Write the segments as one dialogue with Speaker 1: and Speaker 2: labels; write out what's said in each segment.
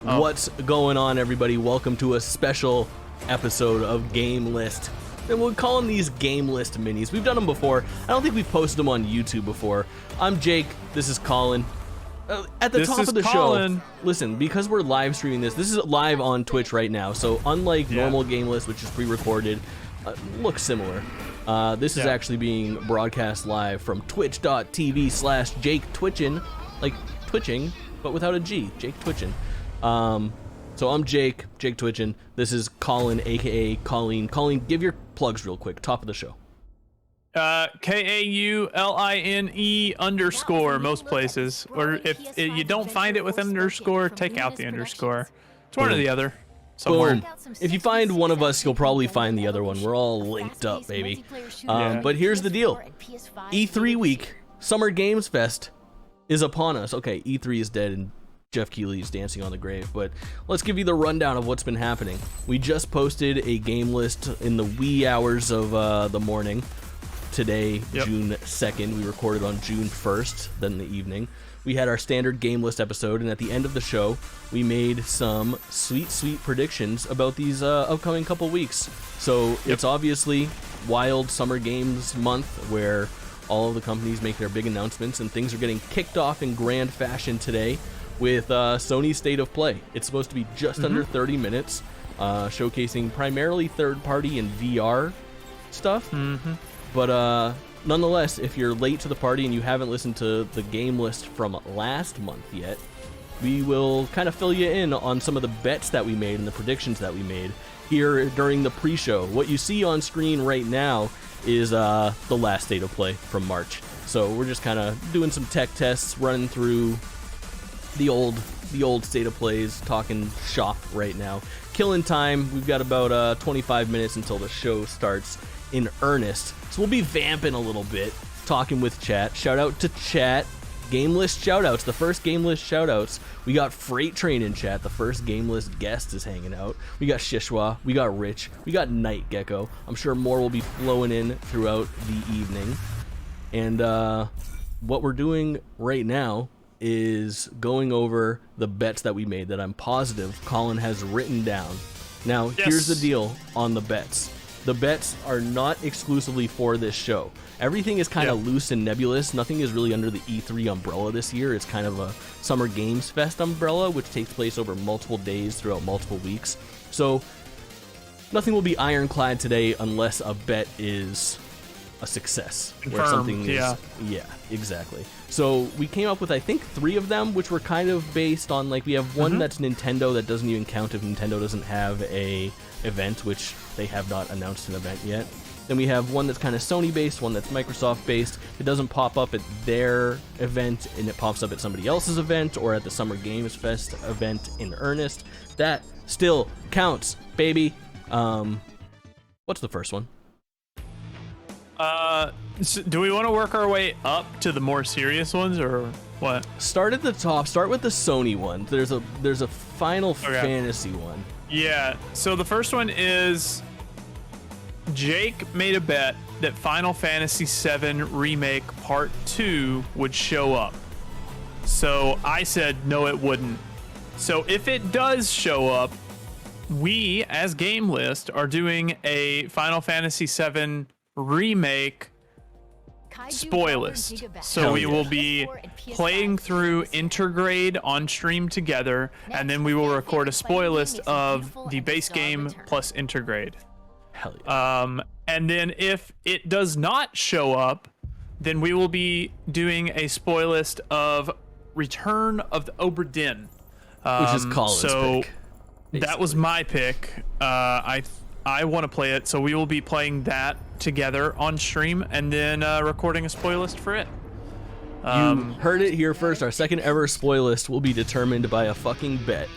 Speaker 1: What's going on, everybody? Welcome to a special episode of GameList. And we'll call them these GameList minis. We've done them before. I don't think we've posted them on YouTube before. I'm Jake. This is Colin. At the top of the show, listen, because we're live streaming this is live on Twitch right now. So unlike normal GameList, which is pre-recorded, looks similar. This is actually being broadcast live from twitch.tv/Jake Twitchin, like twitching, but without a G, Jake Twitchin. So I'm Jake Twitchin. This is Colin, aka Kauline. Colin, give your plugs real quick. Top of the show.
Speaker 2: KAULINE_ most places. Or if you don't find it with an underscore, take out the underscore. It's one or the other. Somewhere.
Speaker 1: Boom. If you find one of us, you'll probably find the other one. We're all linked up, baby. But here's the deal. E3 week, Summer Games Fest is upon us. Okay, E3 is dead and Jeff Keighley is dancing on the grave, but let's give you the rundown of what's been happening. We just posted a game list in the wee hours of the morning. Today, June 2nd. We recorded on June 1st, then in the evening. We had our standard game list episode, and at the end of the show, we made some sweet predictions about these upcoming couple weeks. So it's obviously Wild Summer Games month, where all of the companies make their big announcements, and things are getting kicked off in grand fashion today with Sony's State of Play. It's supposed to be just under 30 minutes, showcasing primarily third-party and VR stuff. But nonetheless, if you're late to the party and you haven't listened to the game list from last month yet, we will kind of fill you in on some of the bets that we made and the predictions that we made here during the pre-show. What you see on screen right now is the last State of Play from March. So we're just kind of doing some tech tests, running through the old State of Plays, talking shop right now. Killing time. We've got about 25 minutes until the show starts in earnest. So we'll be vamping a little bit, talking with chat. Shout out to chat. Game list shoutouts, the first game list shoutouts. We got Freight Train in chat. The first game list guest is hanging out. We got Shishwa, we got Rich, we got Night Gecko. I'm sure more will be flowing in throughout the evening. And what we're doing right now is going over the bets that we made that I'm positive Colin has written down. Now, here's the deal on the bets. The bets are not exclusively for this show. Everything is kind of loose and nebulous. Nothing is really under the E3 umbrella this year. It's kind of a Summer Games Fest umbrella, which takes place over multiple days throughout multiple weeks. So nothing will be ironclad today unless a bet is a success.
Speaker 2: Confirmed,
Speaker 1: where something is, yeah, exactly. So we came up with, I think, 3 of them, which were kind of based on, like, we have one that's Nintendo that doesn't even count if Nintendo doesn't have a event, which they have not announced an event yet. Then we have one that's kind of Sony based, one that's Microsoft based. It doesn't pop up at their event, and it pops up at somebody else's event or at the Summer Games Fest event in earnest. That still counts, baby. What's the first one?
Speaker 2: So do we want to work our way up to the more serious ones, or what?
Speaker 1: Start at the top. Start with the Sony one. There's a Final Fantasy one.
Speaker 2: Yeah. So the first one is Jake made a bet that Final Fantasy VII Remake Part 2 would show up. So I said no, it wouldn't. So if it does show up, we as GameList are doing a Final Fantasy VII Remake spoilist. So we will be playing through Intergrade on stream together, and then we will record a spoilist of the base game plus Intergrade.
Speaker 1: Hell yeah.
Speaker 2: And then if it does not show up, then we will be doing a spoilist of Return of the Obra Dinn,
Speaker 1: which is Colin's pick.
Speaker 2: That was my pick. I want to play it, so we will be playing that together on stream and then recording a spoilist for it.
Speaker 1: You heard it here first. Our second ever spoilist will be determined by a fucking bet.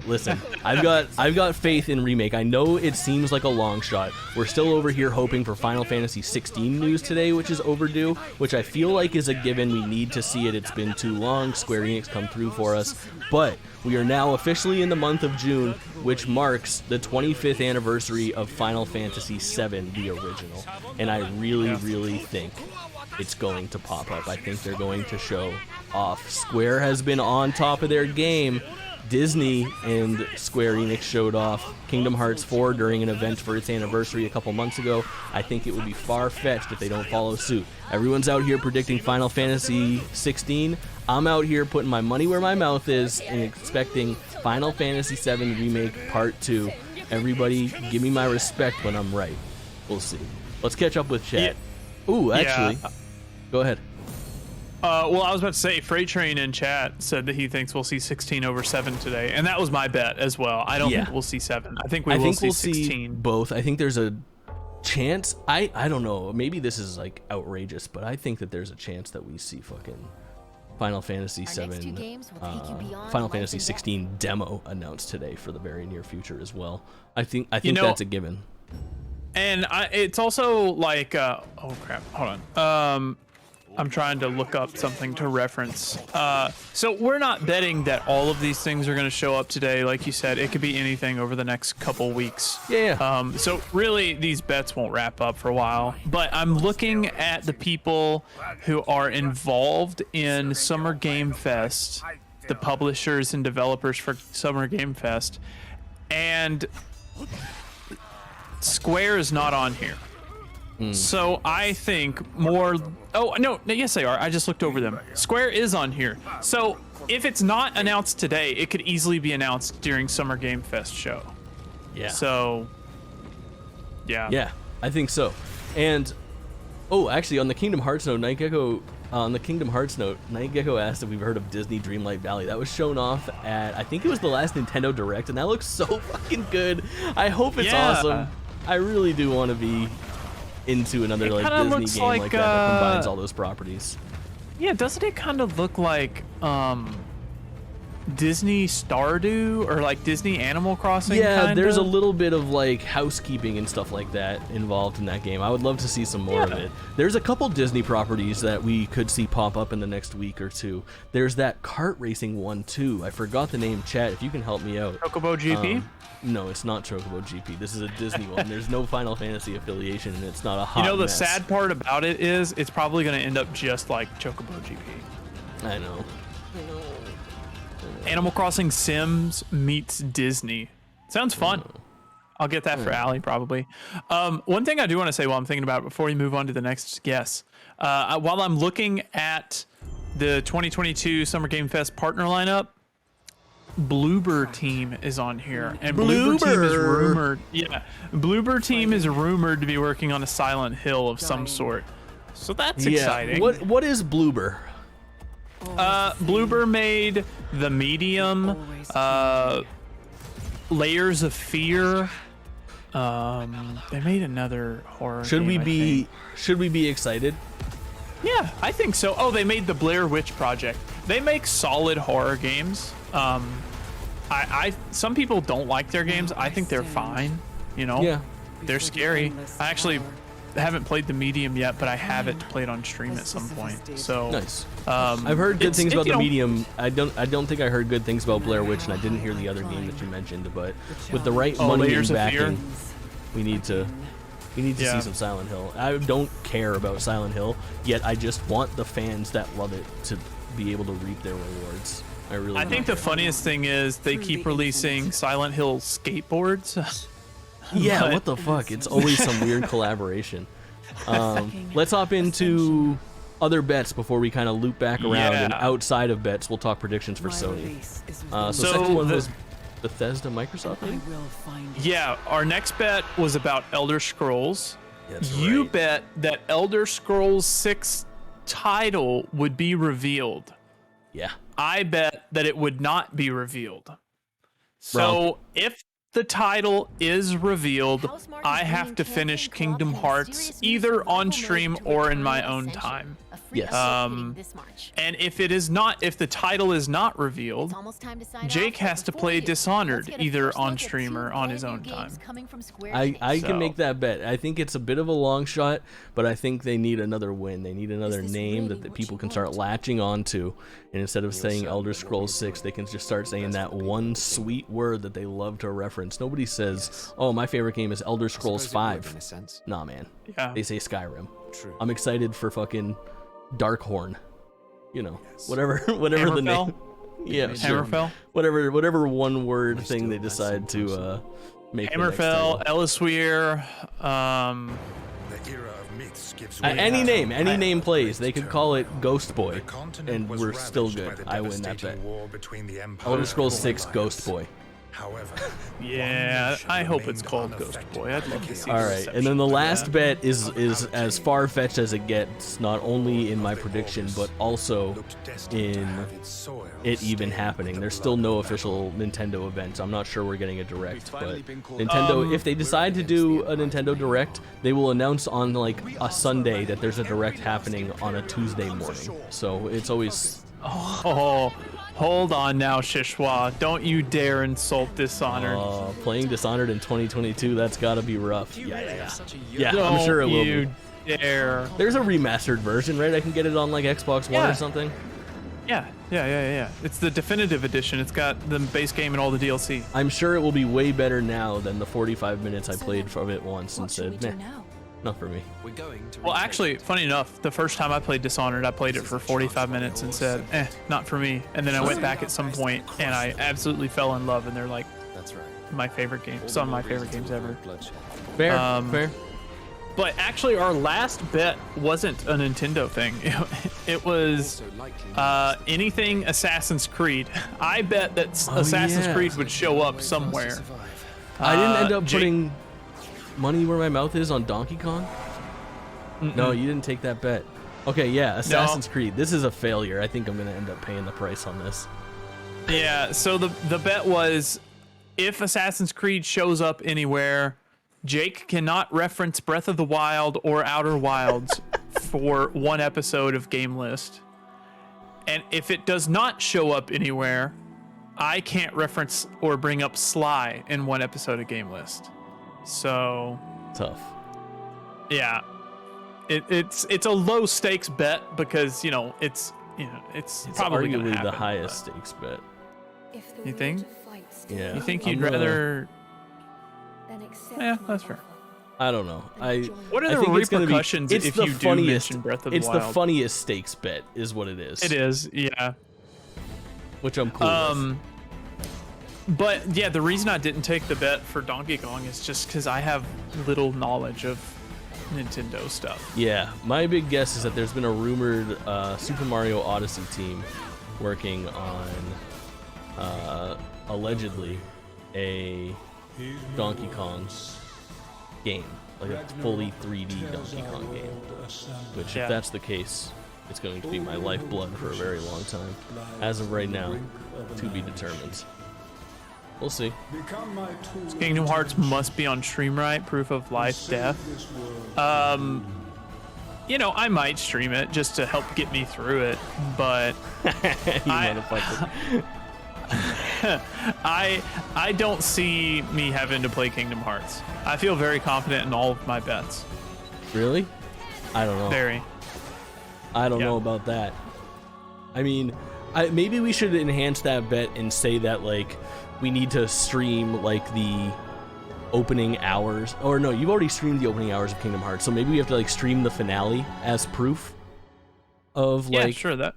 Speaker 1: Listen, I've got faith in Remake. I know it seems like a long shot. We're still over here hoping for Final Fantasy 16 news today, which is overdue, which I feel like is a given. We need to see it. It's been too long. Square Enix come through for us. But we are now officially in the month of June, which marks the 25th anniversary of Final Fantasy VII, the original. And I really think it's going to pop up. I think they're going to show off. Square has been on top of their game Disney and Square Enix showed off Kingdom Hearts 4 during an event for its anniversary a couple months ago. I think it would be far-fetched if they don't follow suit. Everyone's out here predicting Final Fantasy 16. I'm out here putting my money where my mouth is and expecting Final Fantasy 7 Remake Part 2. Everybody, give me my respect when I'm right. We'll see. Let's catch up with chat.
Speaker 2: Yeah.
Speaker 1: Ooh, actually, go ahead.
Speaker 2: Well, I was about to say, Freight Train in chat said that he thinks we'll see 16 over 7 today, and that was my bet as well. I don't think we'll see 7. I think we'll see 16.
Speaker 1: Both. I think there's a chance. I don't know. Maybe this is like outrageous, but I think that there's a chance that we see fucking Final Fantasy 7, Final Fantasy 16 demo announced today for the very near future as well. I think that's a given.
Speaker 2: And it's also like, oh crap, hold on. I'm trying to look up something to reference. So we're not betting that all of these things are going to show up today. Like you said, it could be anything over the next couple weeks.
Speaker 1: Yeah.
Speaker 2: So really, these bets won't wrap up for a while. But I'm looking at the people who are involved in Summer Game Fest, the publishers and developers for Summer Game Fest, and Square is not on here. So I think more. Oh no, yes they are. I just looked over them. Square is on here. So if it's not announced today, it could easily be announced during Summer Game Fest show.
Speaker 1: Yeah.
Speaker 2: So yeah.
Speaker 1: Yeah, I think so. And actually, on the Kingdom Hearts note, Nightgecko asked if we've heard of Disney Dreamlight Valley. That was shown off at, I think it was the last Nintendo Direct, and that looks so fucking good. I hope it's awesome. I really do want to be into another like Disney game like that combines all those properties.
Speaker 2: Yeah, doesn't it kind of look like Disney Stardew or like Disney Animal Crossing?
Speaker 1: Yeah, there's a little bit of like housekeeping and stuff like that involved in that game. I would love to see some more of it. There's a couple Disney properties that we could see pop up in the next week or two. There's that kart racing one too. I forgot the name, chat, if you can help me out.
Speaker 2: Chocobo GP?
Speaker 1: No, it's not Chocobo GP. This is a Disney one. There's no Final Fantasy affiliation, and it's not a hot
Speaker 2: the
Speaker 1: mess.
Speaker 2: sad part about it is it's probably going to end up just like Chocobo GP.
Speaker 1: I know.
Speaker 2: Animal Crossing Sims meets Disney. Sounds fun. I'll get that for Allie probably. One thing I do want to say while I'm thinking about it before we move on to the next guest, while I'm looking at the 2022 Summer Game Fest partner lineup, Bloober Team is on here, and Bloober Team is rumored. Yeah, Bloober Team is rumored to be working on a Silent Hill of some sort. So that's exciting.
Speaker 1: What is Bloober?
Speaker 2: Bloober made The Medium, Layers of Fear. They made another horror.
Speaker 1: Should we be excited?
Speaker 2: Yeah, I think so. Oh, they made the Blair Witch Project. They make solid horror games. Some people don't like their games. I think they're fine.
Speaker 1: Yeah.
Speaker 2: They're scary. I actually haven't played The Medium yet, but I have it to play it on stream at some point. So
Speaker 1: nice. I've heard good things about The Medium. I don't think I heard good things about Blair Witch, and I didn't hear the other game that you mentioned. But with the right money and backing, we need to see some Silent Hill. I don't care about Silent Hill, yet I just want the fans that love it to be able to reap their rewards. I think
Speaker 2: the funniest thing is they keep releasing Silent Hill skateboards.
Speaker 1: Yeah, what the fuck? It's always some weird collaboration. Let's hop into other bets before we kind of loop back around. And outside of bets, we'll talk predictions for Sony. So second one was Bethesda Microsoft, maybe?
Speaker 2: Yeah, our next bet was about Elder Scrolls. You bet that Elder Scrolls 6 title would be revealed.
Speaker 1: Yeah.
Speaker 2: I bet that it would not be revealed. So if the title is revealed, I have to finish Kingdom Hearts either on stream or in my own time.
Speaker 1: Yes.
Speaker 2: And if the title is not revealed, Jake has to play Dishonored either on stream or on his own time.
Speaker 1: I can make that bet. I think it's a bit of a long shot, but I think they need another win. They need another name that the people can start latching onto. And instead of saying Elder Scrolls 6, they can just start saying that one sweet word that they love to reference. Nobody says, oh, my favorite game is Elder Scrolls 5. Nah, man.
Speaker 2: Yeah.
Speaker 1: They say Skyrim. I'm excited for fucking Darkhorn. Whatever the name. Yeah, sure.
Speaker 2: Hammerfell.
Speaker 1: Whatever one word thing they decide to make.
Speaker 2: Hammerfell, Ellisweir,
Speaker 1: any name plays. They could call it Ghost Boy, and we're still good. I win that bet. Elder Scrolls 6 Ghost Boy.
Speaker 3: However,
Speaker 2: yeah, I hope it's called Ghost Boy. I'd love to see.
Speaker 1: All right, and then the last bet is as far-fetched as it gets, not only in my prediction, but also in it even happening. There's still no official Nintendo event. I'm not sure we're getting a Direct, but Nintendo, if they decide to do a Nintendo Direct, they will announce on like a Sunday that there's a Direct happening on a Tuesday morning. So it's always...
Speaker 2: Oh, hold on now, Shishwa. Don't you dare insult Dishonored.
Speaker 1: Playing Dishonored in 2022, that's gotta be rough. Yeah,
Speaker 2: Don't
Speaker 1: I'm sure it will
Speaker 2: you
Speaker 1: be.
Speaker 2: Dare.
Speaker 1: There's a remastered version, right? I can get it on like Xbox One or something?
Speaker 2: Yeah. It's the definitive edition. It's got the base game and all the DLC.
Speaker 1: I'm sure it will be way better now than the 45 minutes I played from it once and said, meh, not for me.
Speaker 2: Well, actually, funny enough, the first time I played Dishonored, I played it for 45 minutes and said, not for me. And then I went back at some point and I absolutely fell in love, and they're like, my favorite game, some of my favorite games ever.
Speaker 1: Fair.
Speaker 2: But actually, our last bet wasn't a Nintendo thing. It was anything Assassin's Creed. I bet that Assassin's Creed would show up somewhere.
Speaker 1: I didn't end up putting money where my mouth is on Donkey Kong? No, you didn't take that bet. Okay, yeah, Assassin's Creed. This is a failure. I think I'm going to end up paying the price on this.
Speaker 2: Yeah, so the bet was if Assassin's Creed shows up anywhere, Jake cannot reference Breath of the Wild or Outer Wilds for one episode of GameList. And if it does not show up anywhere, I can't reference or bring up Sly in one episode of GameList. So
Speaker 1: tough.
Speaker 2: Yeah, it's a low stakes bet because it's probably
Speaker 1: arguably
Speaker 2: gonna happen,
Speaker 1: the highest stakes bet.
Speaker 2: You think?
Speaker 1: Yeah.
Speaker 2: You think you'd rather? Yeah, that's fair.
Speaker 1: I don't know.
Speaker 2: What are
Speaker 1: I
Speaker 2: the
Speaker 1: think
Speaker 2: repercussions
Speaker 1: it's
Speaker 2: if
Speaker 1: the
Speaker 2: you
Speaker 1: funniest,
Speaker 2: do mention Breath of the
Speaker 1: It's
Speaker 2: Wild?
Speaker 1: the funniest stakes bet, is what it is.
Speaker 2: It is, yeah.
Speaker 1: Which I'm cool with.
Speaker 2: But yeah, the reason I didn't take the bet for Donkey Kong is just because I have little knowledge of Nintendo stuff.
Speaker 1: Yeah, my big guess is that there's been a rumored Super Mario Odyssey team working on allegedly a Donkey Kong game, like a fully 3D Donkey Kong game. Which, if that's the case, it's going to be my lifeblood for a very long time. As of right now, to be determined. We'll see.
Speaker 2: Kingdom Hearts must be on stream, right? Proof of life, death. I might stream it just to help get me through it, but I don't see me having to play Kingdom Hearts. I feel very confident in all of my bets.
Speaker 1: Really? I don't know.
Speaker 2: Very.
Speaker 1: I don't know about that. I mean, maybe we should enhance that bet and say that, like, we need to stream, like, the opening hours. Or no, you've already streamed the opening hours of Kingdom Hearts, so maybe we have to, like, stream the finale as proof of, like...
Speaker 2: Yeah, sure, that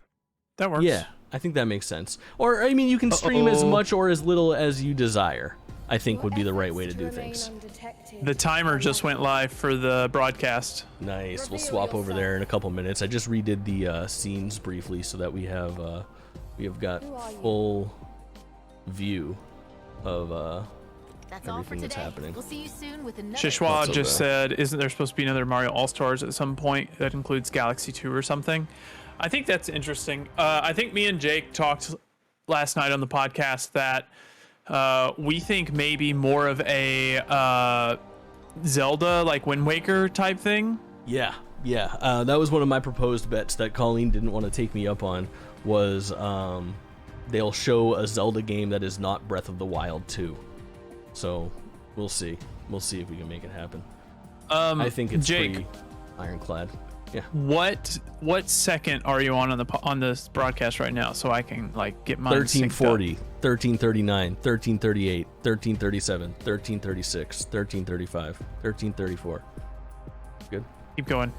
Speaker 2: works.
Speaker 1: Yeah, I think that makes sense. Or, I mean, you can stream as much or as little as you desire, I think would be the right way to do things.
Speaker 2: The timer just went live for the broadcast.
Speaker 1: Nice. We'll swap over there in a couple minutes. I just redid the scenes briefly so that we have got full view of everything that's happening.
Speaker 4: We'll see you soon with another.
Speaker 2: Shishwa just said, isn't there supposed to be another Mario All-Stars at some point that includes Galaxy 2 or something? I think that's interesting. I think me and Jake talked last night on the podcast that we think maybe more of a Zelda, like Wind Waker type thing.
Speaker 1: Yeah. That was one of my proposed bets that Colleen didn't want to take me up on, was they'll show a Zelda game that is not Breath of the Wild 2. So we'll see. We'll see if we can make it happen. I think it's
Speaker 2: Jake,
Speaker 1: pretty ironclad. Yeah.
Speaker 2: What second are you on this broadcast right now, so I can like get mine
Speaker 1: 1340, 1339, 1338, 1337, 1336, 1335, 1334. Good.
Speaker 2: Keep going.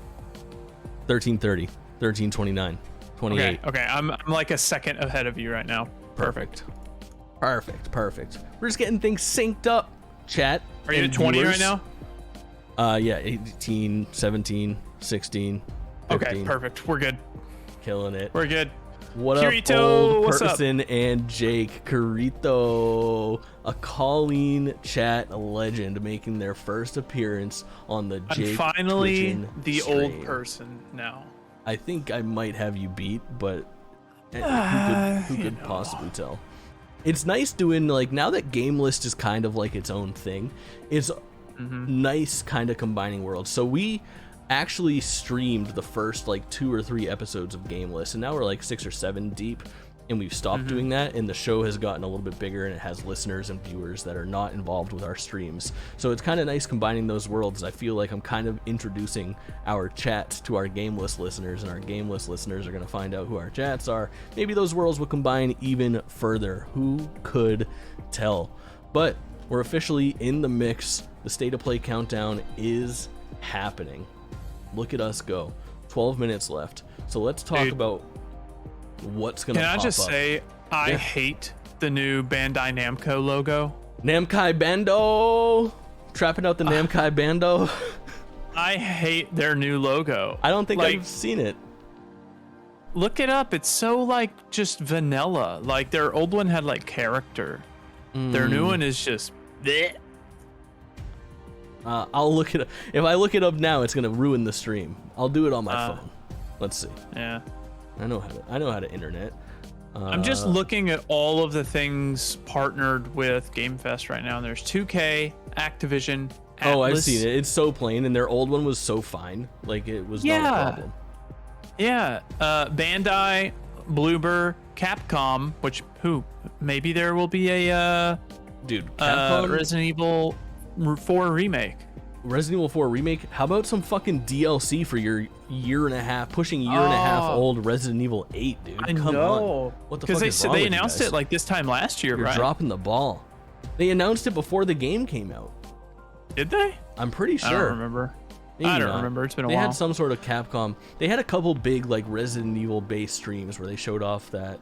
Speaker 1: 1330, 1329, 28.
Speaker 2: Okay, I'm like a second ahead of you right now.
Speaker 1: Perfect. We're just getting things synced up, chat.
Speaker 2: Are you at 20 right now?
Speaker 1: Yeah, 18, 17, 16, 15.
Speaker 2: Okay, perfect. We're good.
Speaker 1: Killing it.
Speaker 2: We're good.
Speaker 1: What
Speaker 2: Kirito,
Speaker 1: up, old
Speaker 2: what's up?
Speaker 1: person and Jake Kirito, a Kauline chat legend, making their first appearance on the Jake
Speaker 2: I'm finally
Speaker 1: Twitchin'
Speaker 2: the
Speaker 1: stream.
Speaker 2: old person now.
Speaker 1: I think I might have you beat, but who could possibly tell? It's nice doing, like, now that GameList is kind of like its own thing, it's nice kind of combining worlds. So we actually streamed the first like 2 or 3 episodes of GameList, and now we're like 6 or 7 deep, and we've stopped doing that, and the show has gotten a little bit bigger, and it has listeners and viewers that are not involved with our streams. So it's kind of nice combining those worlds. I feel like I'm kind of introducing our chats to our GameList listeners, and our GameList listeners are going to find out who our chats are. Maybe those worlds will combine even further. Who could tell? But we're officially in the mix. The State of Play countdown is happening. Look at us go. 12 minutes left. So let's talk about what's going to pop up.
Speaker 2: Can I just say, I hate the new Bandai Namco logo.
Speaker 1: Namkai Bando! Trapping out the Namkai Bando.
Speaker 2: I hate their new logo.
Speaker 1: I don't think
Speaker 2: like,
Speaker 1: I've seen it.
Speaker 2: Look it up. It's so like just vanilla. Like their old one had like character. Their new one is just bleh.
Speaker 1: I'll look it up. If I look it up now, it's gonna ruin the stream. I'll do it on my phone. Let's see.
Speaker 2: Yeah.
Speaker 1: I know how to internet.
Speaker 2: I'm just looking at all of the things partnered with Game Fest right now, and there's 2K, Activision, Atlas.
Speaker 1: Oh, I've seen it. It's so plain, and their old one was so fine. Like it was not a problem.
Speaker 2: Yeah. Bandai, Bloober, Capcom, maybe there will be a
Speaker 1: Capcom,
Speaker 2: Resident Evil 4 remake.
Speaker 1: Resident Evil 4 remake. How about some fucking DLC for your year and a half old Resident Evil 8, dude? Come on. What the fuck is wrong with you
Speaker 2: announced
Speaker 1: guys?
Speaker 2: it like this time last year,
Speaker 1: You're
Speaker 2: right?
Speaker 1: dropping the ball. They announced it before the game came out.
Speaker 2: Did they?
Speaker 1: I'm pretty sure.
Speaker 2: I don't remember.
Speaker 1: Maybe
Speaker 2: I don't
Speaker 1: not.
Speaker 2: remember. It's been a
Speaker 1: They
Speaker 2: while.
Speaker 1: had some sort of Capcom. They had a couple big like Resident Evil based streams where they showed off that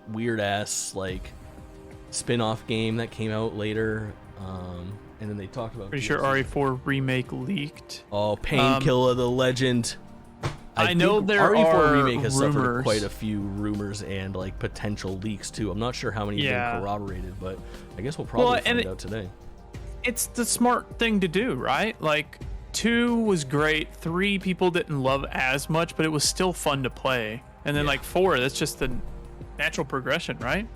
Speaker 1: weird ass like spin-off game that came out later. And then they talked about
Speaker 2: Pretty sure RE4 remake leaked.
Speaker 1: Oh, Painkiller the Legend.
Speaker 2: I know
Speaker 1: think
Speaker 2: there
Speaker 1: RE4
Speaker 2: are
Speaker 1: remake has suffered
Speaker 2: rumors.
Speaker 1: quite a few rumors and like potential leaks too. I'm not sure how many have been corroborated, but I guess we'll probably find out today.
Speaker 2: It's the smart thing to do, right? Like 2 was great, 3 people didn't love as much, but it was still fun to play. And then like 4, that's just the natural progression, right?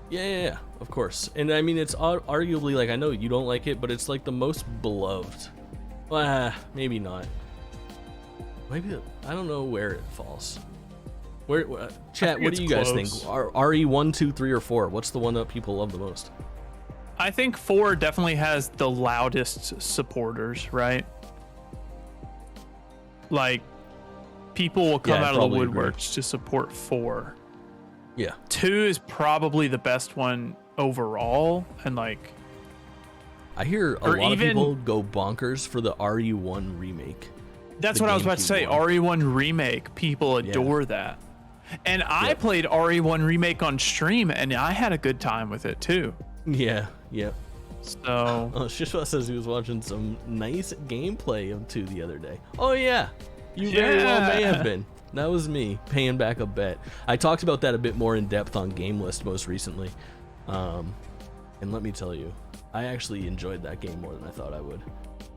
Speaker 1: Yeah, of course. And I mean, it's arguably, like, I know you don't like it, but it's like the most beloved. Maybe not. Maybe, I don't know where it falls. Chat, what do you guys think? RE 1, 2, 3, or 4? What's the one that people love the most?
Speaker 2: I think 4 definitely has the loudest supporters, right? Like, people will come out of the woodworks to support 4.
Speaker 1: Yeah.
Speaker 2: 2 is probably the best one overall, and like
Speaker 1: I hear a lot of people go bonkers for the RE1 remake.
Speaker 2: That's what I was about to say. RE1 remake, people adore that. And I played RE1 remake on stream, and I had a good time with it too.
Speaker 1: Yeah.
Speaker 2: So
Speaker 1: Shishwa says he was watching some nice gameplay of 2 the other day. Oh yeah, you very well may have been. That was me paying back a bet. I talked about that a bit more in depth on GameList most recently. And let me tell you, I actually enjoyed that game more than I thought I would.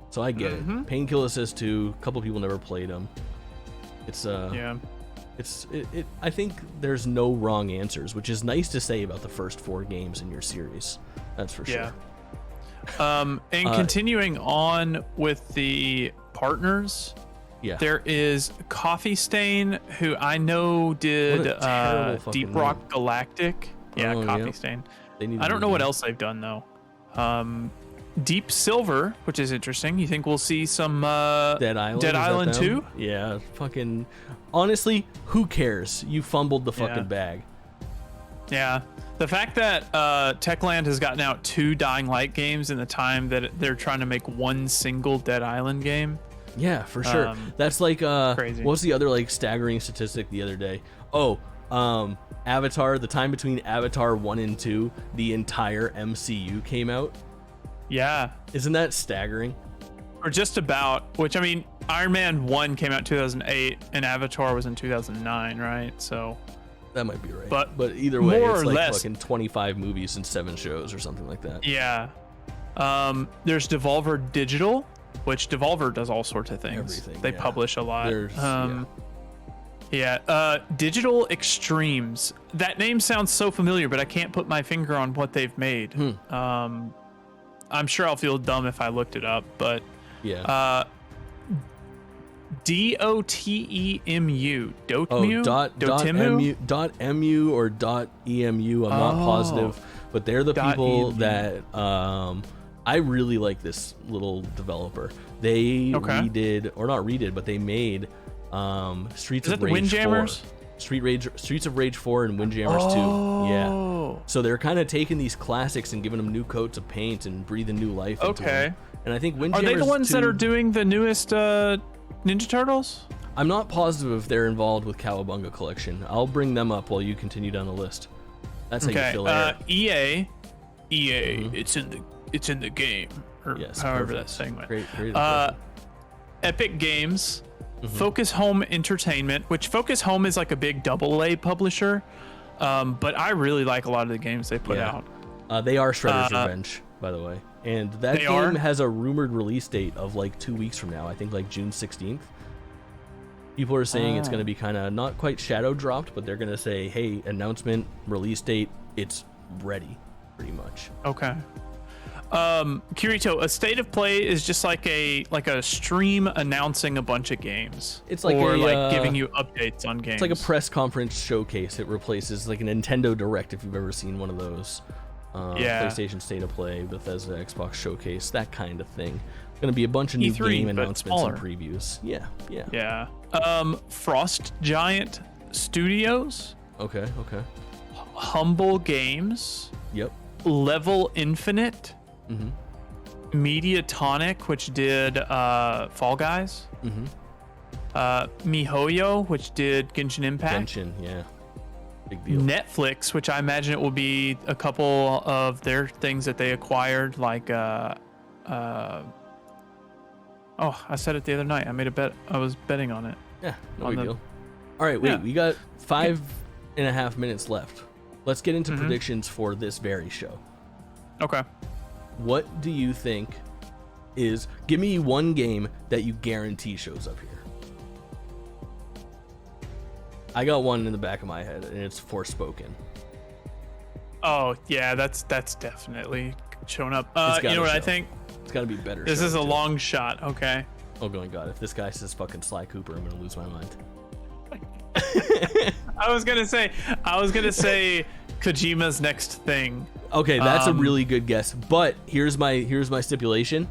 Speaker 1: So I get it. Painkiller says 2. A couple people never played them. It's I think there's no wrong answers, which is nice to say about the first 4 games in your series. That's for sure.
Speaker 2: And continuing on with the partners.
Speaker 1: Yeah.
Speaker 2: There is Coffee Stain, who I know did Deep Rock
Speaker 1: name.
Speaker 2: Galactic. Yeah, Coffee Stain. I don't know what else they've done though. Deep Silver, which is interesting. You think we'll see some
Speaker 1: Dead Island?
Speaker 2: Dead Island 2?
Speaker 1: Yeah, fucking. Honestly, who cares? You fumbled the fucking bag.
Speaker 2: Yeah. The fact that Techland has gotten out 2 Dying Light games in the time that they're trying to make one single Dead Island game.
Speaker 1: Yeah, for sure. That's like
Speaker 2: crazy.
Speaker 1: What was the other like staggering statistic the other day? Avatar, the time between Avatar 1 and 2, the entire MCU came out.
Speaker 2: Yeah.
Speaker 1: Isn't that staggering?
Speaker 2: Or just about, which I mean, Iron Man 1 came out in 2008 and Avatar was in 2009, right? So
Speaker 1: that might be right.
Speaker 2: But
Speaker 1: either way,
Speaker 2: more
Speaker 1: it's
Speaker 2: or
Speaker 1: like
Speaker 2: less,
Speaker 1: fucking 25 movies and 7 shows or something like that.
Speaker 2: Yeah. There's Devolver Digital, which Devolver does all sorts of things.
Speaker 1: Everything.
Speaker 2: They publish a lot.
Speaker 1: Yeah.
Speaker 2: Digital Extremes. That name sounds so familiar, but I can't put my finger on what they've made. I'm sure I'll feel dumb if I looked it up, but
Speaker 1: yeah.
Speaker 2: DOTEMU. Dotemu?
Speaker 1: .mu or .emu. I'm not positive, but they're the people that I really like this little developer. They but they made Streets of Rage 4. Streets of Rage 4 and Windjammers 2. Yeah. So they're kind of taking these classics and giving them new coats of paint and breathing new life into them. And I think Windjammers 2...
Speaker 2: Are they the ones that are doing the newest Ninja Turtles?
Speaker 1: I'm not positive if they're involved with Cowabunga Collection. I'll bring them up while you continue down the list. That's how you fill air.
Speaker 2: EA, it's in the game, or however that saying went.
Speaker 1: Great
Speaker 2: Epic Games, Focus Home Entertainment, which Focus Home is like a big AA publisher, but I really like a lot of the games they put out.
Speaker 1: They are Shredder's Revenge, by the way, and that game has a rumored release date of like 2 weeks from now. I think like June 16th. People are saying it's going to be kind of not quite shadow dropped, but they're going to say, hey, announcement, release date, it's ready, pretty much.
Speaker 2: Okay. Kirito, a state of play is just like a stream announcing a bunch of games.
Speaker 1: It's like
Speaker 2: giving you updates on games.
Speaker 1: It's like a press conference showcase. It replaces like a Nintendo Direct, if you've ever seen one of those. PlayStation State of Play, Bethesda, Xbox Showcase, that kind of thing. It's going to be a bunch of new game announcements and previews. Yeah.
Speaker 2: Frost Giant Studios.
Speaker 1: Okay.
Speaker 2: Humble Games.
Speaker 1: Yep.
Speaker 2: Level Infinite. Mediatonic, which did Fall Guys. MiHoYo, which did Genshin Impact.
Speaker 1: Yeah. Big deal.
Speaker 2: Netflix, which I imagine it will be a couple of their things that they acquired, like I said it the other night. I made a bet. I was betting on it.
Speaker 1: Yeah, no big deal. All right, wait. We got 5.5 minutes left. Let's get into predictions for this very show.
Speaker 2: Okay.
Speaker 1: What do you think is... Give me one game that you guarantee shows up here. I got one in the back of my head, and it's Forspoken.
Speaker 2: Oh, yeah, that's definitely shown up. You know what I think?
Speaker 1: It's got to be better.
Speaker 2: This is a long shot, okay?
Speaker 1: Oh, my God. If this guy says fucking Sly Cooper, I'm going to lose my mind.
Speaker 2: I was gonna say Kojima's next thing.
Speaker 1: Okay, that's a really good guess. But here's my stipulation.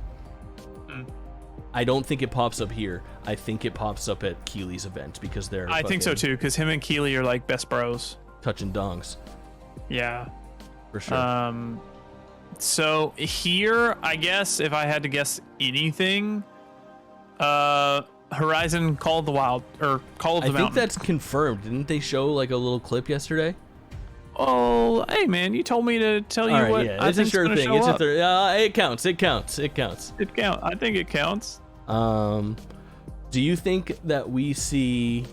Speaker 1: I don't think it pops up here. I think it pops up at Keely's event because they're...
Speaker 2: I think so too, because him and Keely are like best bros.
Speaker 1: Touching dongs.
Speaker 2: Yeah.
Speaker 1: For sure.
Speaker 2: So here, I guess if I had to guess anything, Horizon Call of the Wild, or Call of the Mountain.
Speaker 1: I think that's confirmed. Didn't they show like a little clip yesterday?
Speaker 2: Oh, hey man, you told me to tell you what I
Speaker 1: it's a
Speaker 2: think's
Speaker 1: sure
Speaker 2: gonna
Speaker 1: thing.
Speaker 2: show up.
Speaker 1: It counts.
Speaker 2: I think it counts.
Speaker 1: Do you think that we see...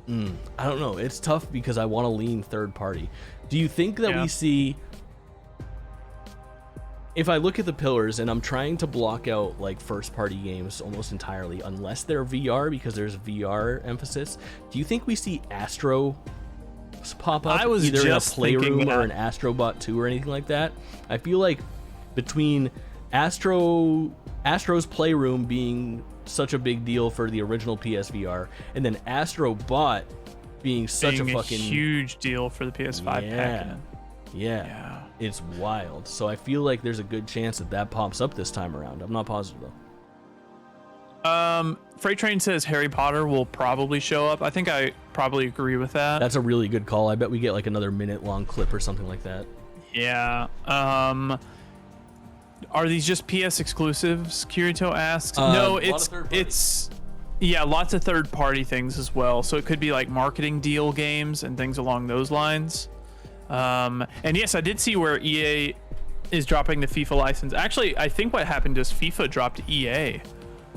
Speaker 1: I don't know. It's tough because I want to lean third party. Do you think that we see... If I look at the pillars and I'm trying to block out like first party games almost entirely, unless they're VR because there's VR emphasis, do you think we see Astro pop up either in a Playroom or an Astrobot 2 or anything like that? I feel like between Astro's Playroom being such a big deal for the original PSVR and then Astrobot being such a fucking
Speaker 2: huge deal for the PS5 pack-in.
Speaker 1: Yeah. It's wild. So I feel like there's a good chance that pops up this time around. I'm not positive though.
Speaker 2: Freight Train says Harry Potter will probably show up. I think I probably agree with that.
Speaker 1: That's a really good call. I bet we get like another minute-long clip or something like that.
Speaker 2: Yeah. Are these just PS exclusives? Kirito asks. No, Yeah, lots of third-party things as well. So it could be like marketing deal games and things along those lines. And yes, I did see where EA is dropping the FIFA license. Actually, I think what happened is FIFA dropped EA.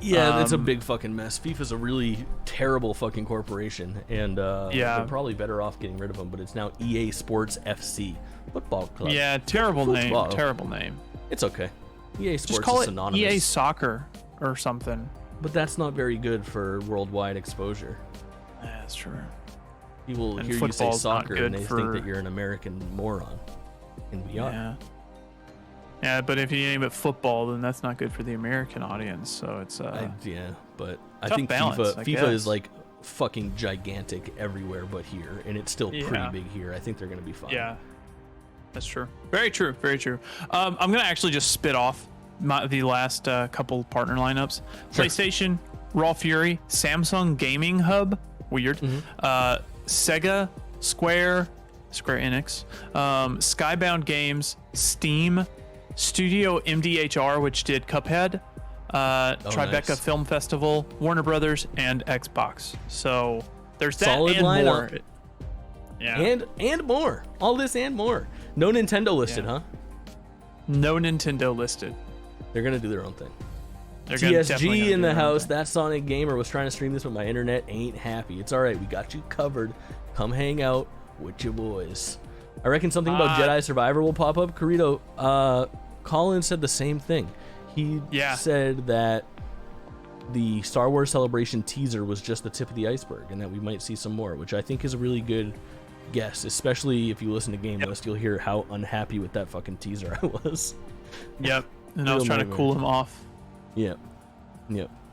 Speaker 1: Yeah, that's a big fucking mess. FIFA's a really terrible fucking corporation, and they're probably better off getting rid of them. But it's now EA Sports FC Football Club.
Speaker 2: Yeah, terrible
Speaker 1: Football.
Speaker 2: name. Terrible name.
Speaker 1: It's okay. EA Sports
Speaker 2: Just call
Speaker 1: is
Speaker 2: it
Speaker 1: synonymous.
Speaker 2: EA Soccer or something.
Speaker 1: But that's not very good for worldwide exposure.
Speaker 2: Yeah, that's true.
Speaker 1: People
Speaker 2: And
Speaker 1: hear you say
Speaker 2: football's not
Speaker 1: soccer
Speaker 2: good
Speaker 1: and they
Speaker 2: for-
Speaker 1: think that you're an American moron, and we are.
Speaker 2: Yeah. Yeah, but if you name it football, then that's not good for the American audience. So it's
Speaker 1: Yeah, but I
Speaker 2: tough
Speaker 1: think
Speaker 2: balance, I
Speaker 1: FIFA is
Speaker 2: guess.
Speaker 1: like fucking gigantic everywhere but here, and it's still pretty
Speaker 2: Yeah.
Speaker 1: big here. I think they're gonna be fine.
Speaker 2: Yeah, that's true. Very true. Very true. I'm gonna actually just spit off the last couple partner lineups:
Speaker 1: Sure.
Speaker 2: PlayStation, Raw Fury, Samsung Gaming Hub, weird, Sega, Square Enix, Skybound Games, Steam, Studio MDHR, which did Cuphead, Tribeca
Speaker 1: nice.
Speaker 2: Film Festival, Warner Brothers, and Xbox. So there's that
Speaker 1: Solid
Speaker 2: and
Speaker 1: lineup.
Speaker 2: more. Yeah.
Speaker 1: And more. All this and more. No Nintendo listed,
Speaker 2: Yeah.
Speaker 1: huh?
Speaker 2: No Nintendo listed.
Speaker 1: They're gonna do their own thing.
Speaker 2: They're definitely gonna
Speaker 1: TSG
Speaker 2: do
Speaker 1: in the
Speaker 2: their own
Speaker 1: house.
Speaker 2: thing.
Speaker 1: That Sonic Gamer was trying to stream this, but my internet ain't happy. It's all right. We got you covered. Come hang out with your boys. I reckon something about Jedi Survivor will pop up. Corito, Colin said the same thing. He said that the Star Wars Celebration teaser was just the tip of the iceberg, and that we might see some more, which I think is a really good guess. Especially if you listen to GameList, you'll hear how unhappy with that fucking teaser I was.
Speaker 2: Yep. And I was trying to cool him off.
Speaker 1: Yep.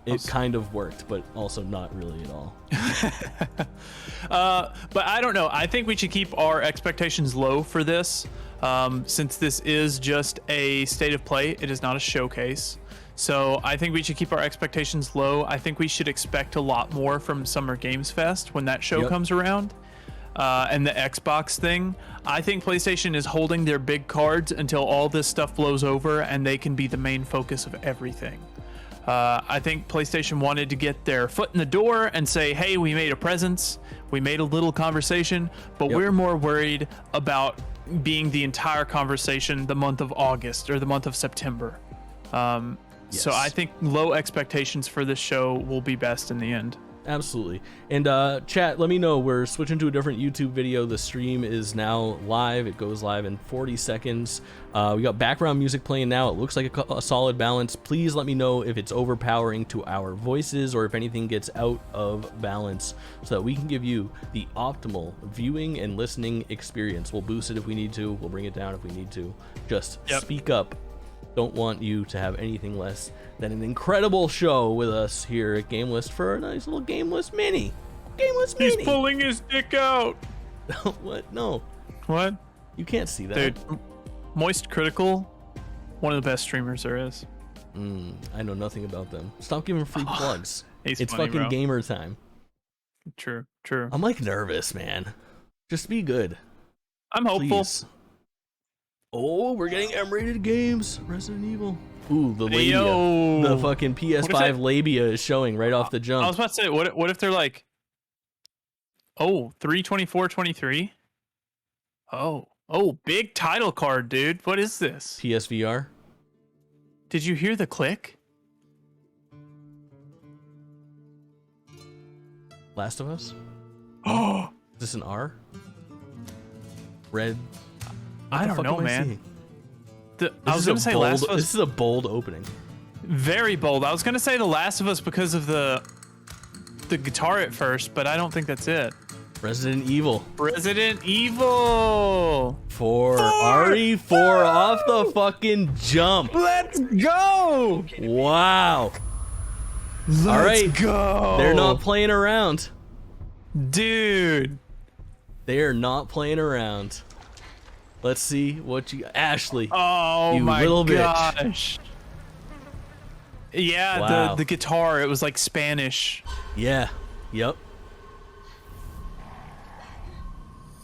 Speaker 1: It kind of worked, but also not really at all.
Speaker 2: But I don't know. I think we should keep our expectations low for this. Since this is just a state of play, it is not a showcase. So I think we should keep our expectations low. I think we should expect a lot more from Summer Games Fest when that show comes around. And the Xbox thing. I think PlayStation is holding their big cards until all this stuff blows over and they can be the main focus of everything. I think PlayStation wanted to get their foot in the door and say, hey, we made a presence, we made a little conversation, but we're more worried about being the entire conversation the month of August or the month of September. So I think low expectations for this show will be best in the end.
Speaker 1: Absolutely. And chat, let me know. We're switching to a different YouTube video. The stream is now live. It goes live in 40 seconds. We got background music playing now. It looks like a solid balance. Please let me know if it's overpowering to our voices or if anything gets out of balance so that we can give you the optimal viewing and listening experience. We'll boost it if we need to. We'll bring it down if we need to. Just speak up. Don't want you to have anything less than an incredible show with us here at GameList for a nice little GameList mini.
Speaker 2: He's pulling his dick out.
Speaker 1: What? No.
Speaker 2: What?
Speaker 1: You can't see that.
Speaker 2: Dude, Moist Critical, one of the best streamers there is.
Speaker 1: I know nothing about them. Stop giving free plugs.
Speaker 2: He's
Speaker 1: It's
Speaker 2: funny,
Speaker 1: fucking
Speaker 2: bro.
Speaker 1: gamer time.
Speaker 2: True.
Speaker 1: I'm like nervous, man. Just be good.
Speaker 2: I'm hopeful.
Speaker 1: Please. Oh, we're getting M-rated games. Resident Evil. Ooh, the labia.
Speaker 2: Yo.
Speaker 1: The fucking PS5 labia is showing right off the jump.
Speaker 2: I was about to say, what if they're like, 3/24/23? Oh, big title card, dude. What is this?
Speaker 1: PSVR.
Speaker 2: Did you hear the click?
Speaker 1: Last of Us.
Speaker 2: Oh,
Speaker 1: Is this an R? Red.
Speaker 2: I don't know, man.
Speaker 1: Seeing?
Speaker 2: I was gonna say Last of Us.
Speaker 1: This is a bold opening.
Speaker 2: Very bold. I was gonna say The Last of Us because of the guitar at first, but I don't think that's it.
Speaker 1: Resident Evil.
Speaker 2: Resident Evil.
Speaker 1: For RE4 off the fucking jump.
Speaker 2: Let's go.
Speaker 1: Wow. All right.
Speaker 2: Go.
Speaker 1: They're not playing around.
Speaker 2: Dude.
Speaker 1: They are not playing around. Let's see what you... Ashley.
Speaker 2: Oh
Speaker 1: you
Speaker 2: my
Speaker 1: little
Speaker 2: gosh. Yeah,
Speaker 1: Wow.
Speaker 2: the guitar, it was like Spanish.
Speaker 1: Yeah. Yep.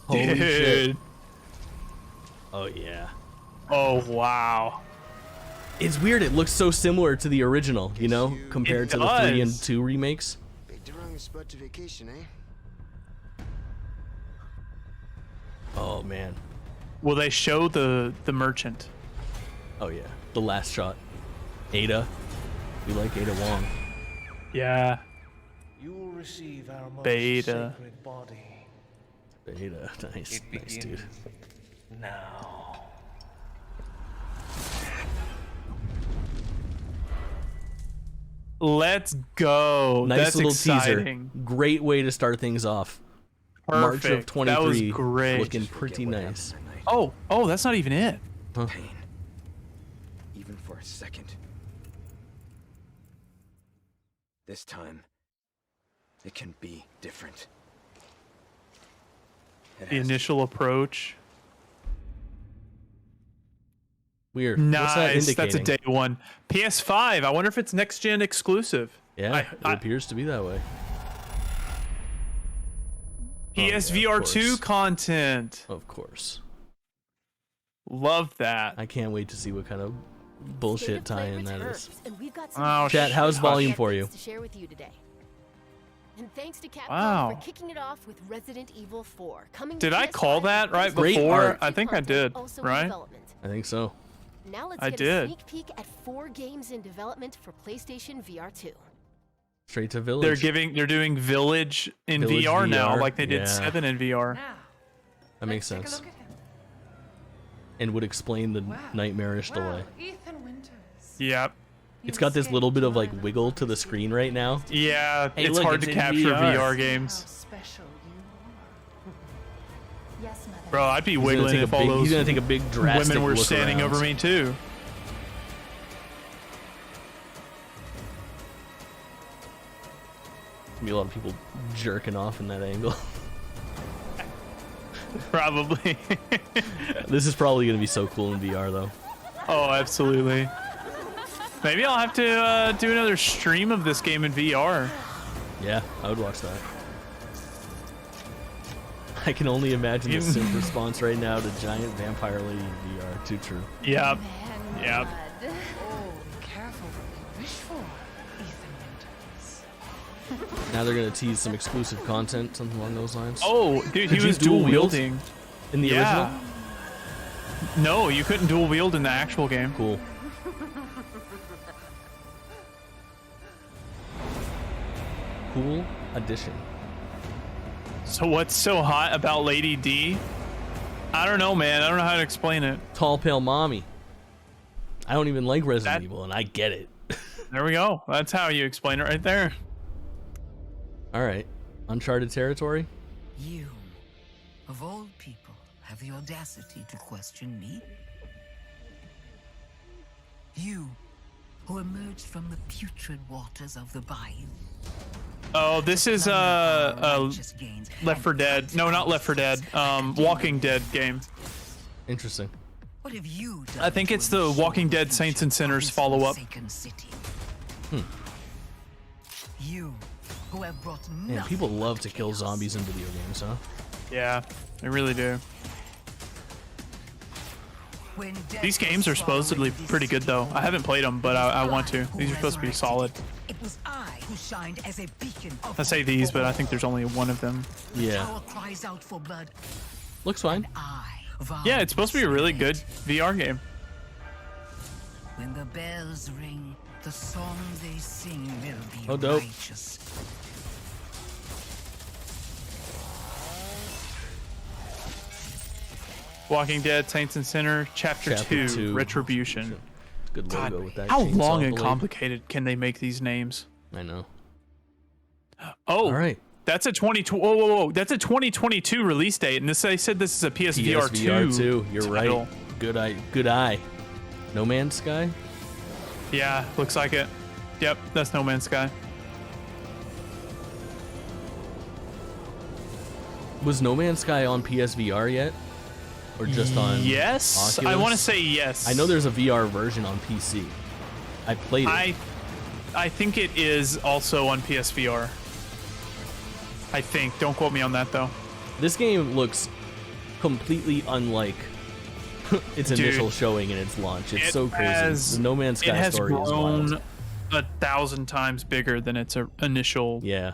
Speaker 1: Holy
Speaker 2: Dude.
Speaker 1: shit. Oh, yeah.
Speaker 2: Oh, wow.
Speaker 1: It's weird. It looks so similar to the original, you know, compared
Speaker 2: It
Speaker 1: to the 3 and
Speaker 2: does.
Speaker 1: 2 remakes.
Speaker 3: your spot to vacation, eh?
Speaker 1: Oh man.
Speaker 2: Will they show the merchant?
Speaker 1: Oh yeah. The last shot. Ada. We like Ada Wong.
Speaker 2: Yeah.
Speaker 4: You will receive our most
Speaker 2: Beta.
Speaker 4: sacred body.
Speaker 1: Ada. Nice.
Speaker 4: It
Speaker 1: Nice, dude.
Speaker 4: begins now.
Speaker 2: Let's go.
Speaker 1: Nice
Speaker 2: That's
Speaker 1: little
Speaker 2: exciting.
Speaker 1: teaser. Great way to start things off. March of
Speaker 2: Perfect. That was
Speaker 1: 23.
Speaker 2: great.
Speaker 1: Looking pretty nice.
Speaker 2: Oh, that's not even it.
Speaker 1: Huh.
Speaker 3: Pain. Even for a second. This time, it can be different. It
Speaker 2: The
Speaker 3: has to.
Speaker 2: initial approach.
Speaker 1: Weird. What's that
Speaker 2: Nice. That's a
Speaker 1: indicating?
Speaker 2: day one. PS5. I wonder if it's next gen exclusive.
Speaker 1: Yeah, it
Speaker 2: I-
Speaker 1: appears to be that way. yeah, of
Speaker 2: PSVR 2
Speaker 1: course.
Speaker 2: content.
Speaker 1: Of course.
Speaker 2: Love that.
Speaker 1: I can't wait to see what kind of bullshit tie-in that is.
Speaker 2: Oh,
Speaker 1: Chat, how's volume for you?
Speaker 5: To share with you today. And thanks to Capcom
Speaker 2: Wow.
Speaker 5: for kicking it off with Resident Evil 4 coming.
Speaker 2: Did
Speaker 5: to
Speaker 2: I call
Speaker 5: PS5
Speaker 2: that right
Speaker 1: Great
Speaker 2: before?
Speaker 1: art.
Speaker 2: I think I did,
Speaker 5: Also in
Speaker 2: right?
Speaker 5: development.
Speaker 1: I think so.
Speaker 5: Now let's
Speaker 2: I
Speaker 5: get
Speaker 2: did.
Speaker 5: a sneak peek at 4 games in development for PlayStation VR 2.
Speaker 1: Straight to Village.
Speaker 2: They're doing Village in
Speaker 1: Village
Speaker 2: VR now,
Speaker 1: VR,
Speaker 2: like they did
Speaker 1: yeah.
Speaker 2: 7 in VR.
Speaker 6: Now,
Speaker 1: That makes
Speaker 6: let's take a
Speaker 1: sense.
Speaker 6: look at him.
Speaker 1: And would explain the
Speaker 6: Wow.
Speaker 1: nightmarish
Speaker 6: Wow,
Speaker 1: delay.
Speaker 6: Ethan Winters.
Speaker 2: Yep.
Speaker 6: You
Speaker 1: It's got this
Speaker 6: escaped
Speaker 1: little bit of
Speaker 6: my
Speaker 1: like wiggle to the screen right now.
Speaker 2: Yeah,
Speaker 1: Hey,
Speaker 2: it's
Speaker 1: look,
Speaker 2: hard
Speaker 1: it's
Speaker 2: to
Speaker 1: in
Speaker 2: capture
Speaker 1: VR.
Speaker 2: VR
Speaker 6: How
Speaker 2: games.
Speaker 6: special you are. Yes, mother.
Speaker 2: Bro, I'd be
Speaker 1: He's gonna
Speaker 2: wiggling
Speaker 1: take a
Speaker 2: if all
Speaker 1: big-
Speaker 2: those
Speaker 1: he's gonna take a big drastic
Speaker 2: women were
Speaker 1: look
Speaker 2: standing
Speaker 1: around.
Speaker 2: over me too.
Speaker 1: Be a lot of people jerking off in that angle.
Speaker 2: Probably.
Speaker 1: This is probably gonna be so cool in VR though.
Speaker 2: Oh, absolutely. Maybe I'll have to do another stream of this game in VR.
Speaker 1: Yeah, I would watch that. I can only imagine the simp response right now to giant vampire lady in VR. Too true.
Speaker 2: Yep. Yep.
Speaker 6: Oh, be careful what you wish for, Ethan Winters.
Speaker 1: Now they're gonna tease some exclusive content, something along those lines.
Speaker 2: Oh, dude,
Speaker 1: Could
Speaker 2: he
Speaker 1: you
Speaker 2: was
Speaker 1: dual
Speaker 2: dual
Speaker 1: wield
Speaker 2: wielding.
Speaker 1: in the
Speaker 2: Yeah.
Speaker 1: original?
Speaker 2: No, you couldn't dual wield in the actual game.
Speaker 1: Cool. Cool addition.
Speaker 2: So what's so hot about Lady D? I don't know, man. I don't know how to explain it.
Speaker 1: Tall, pale mommy. I don't even like Resident
Speaker 2: That-
Speaker 1: Evil, and I get it.
Speaker 2: There we go. That's how you explain it right there.
Speaker 1: All right, Uncharted territory.
Speaker 7: You, of all people, have the audacity to question me? You, who emerged from the putrid waters of the bayou.
Speaker 2: Oh, this is Left 4 Dead. No, not Left 4 Dead. Walking Dead game.
Speaker 1: Interesting.
Speaker 7: What have you done
Speaker 2: I think
Speaker 7: to
Speaker 2: it's the
Speaker 7: ensure
Speaker 2: Walking Dead
Speaker 7: the
Speaker 2: Saints
Speaker 7: future
Speaker 2: and Sinners
Speaker 7: of this
Speaker 2: follow-up.
Speaker 7: forsaken city? You, who have brought
Speaker 1: Man,
Speaker 7: nothing
Speaker 1: people love
Speaker 7: but
Speaker 1: to kill
Speaker 7: chaos.
Speaker 1: zombies in video games, huh?
Speaker 2: Yeah, they really do.
Speaker 7: When death
Speaker 2: These games are
Speaker 7: was swallowed
Speaker 2: supposedly
Speaker 7: in this
Speaker 2: pretty good, though. I haven't played them, but I want to.
Speaker 7: who
Speaker 2: These are supposed to be
Speaker 7: resurrected.
Speaker 2: solid.
Speaker 7: It was I who shined as a beacon of
Speaker 2: I say
Speaker 7: hope
Speaker 2: these,
Speaker 7: for
Speaker 2: but I
Speaker 7: all.
Speaker 2: think there's only one of them.
Speaker 1: Yeah,
Speaker 7: Power cries out for blood.
Speaker 1: looks fine.
Speaker 7: I vow
Speaker 2: Yeah, it's supposed to be a really good VR game.
Speaker 7: When the bells ring, the song they sing will be
Speaker 1: Oh, dope.
Speaker 7: righteous.
Speaker 2: Walking Dead, Saints and Sinner, Chapter,
Speaker 1: Chapter
Speaker 2: 2,
Speaker 1: 2.
Speaker 2: Retribution.
Speaker 1: Good
Speaker 2: God,
Speaker 1: logo with that.
Speaker 2: how
Speaker 1: chainsaw
Speaker 2: long and
Speaker 1: blade.
Speaker 2: complicated can they make these names?
Speaker 1: I know.
Speaker 2: Oh,
Speaker 1: All right.
Speaker 2: that's a 20. That's a 2022 release date, and they said this is a PSVR 2.
Speaker 1: PSVR 2. You're
Speaker 2: title.
Speaker 1: right. Good eye. Good eye. No Man's Sky.
Speaker 2: Yeah, looks like it. Yep, that's No Man's Sky.
Speaker 1: Was No Man's Sky on PSVR yet, or just on?
Speaker 2: Yes, I
Speaker 1: Oculus?
Speaker 2: want to say yes.
Speaker 1: I know there's a VR version on PC. I played it.
Speaker 2: I think it is also on PSVR. I think. Don't quote me on that though.
Speaker 1: This game looks completely unlike its
Speaker 2: Dude,
Speaker 1: initial showing and its launch. It's so crazy. The No Man's Sky
Speaker 2: it has
Speaker 1: story is wild.
Speaker 2: grown 1,000 times bigger than its initial.
Speaker 1: Yeah.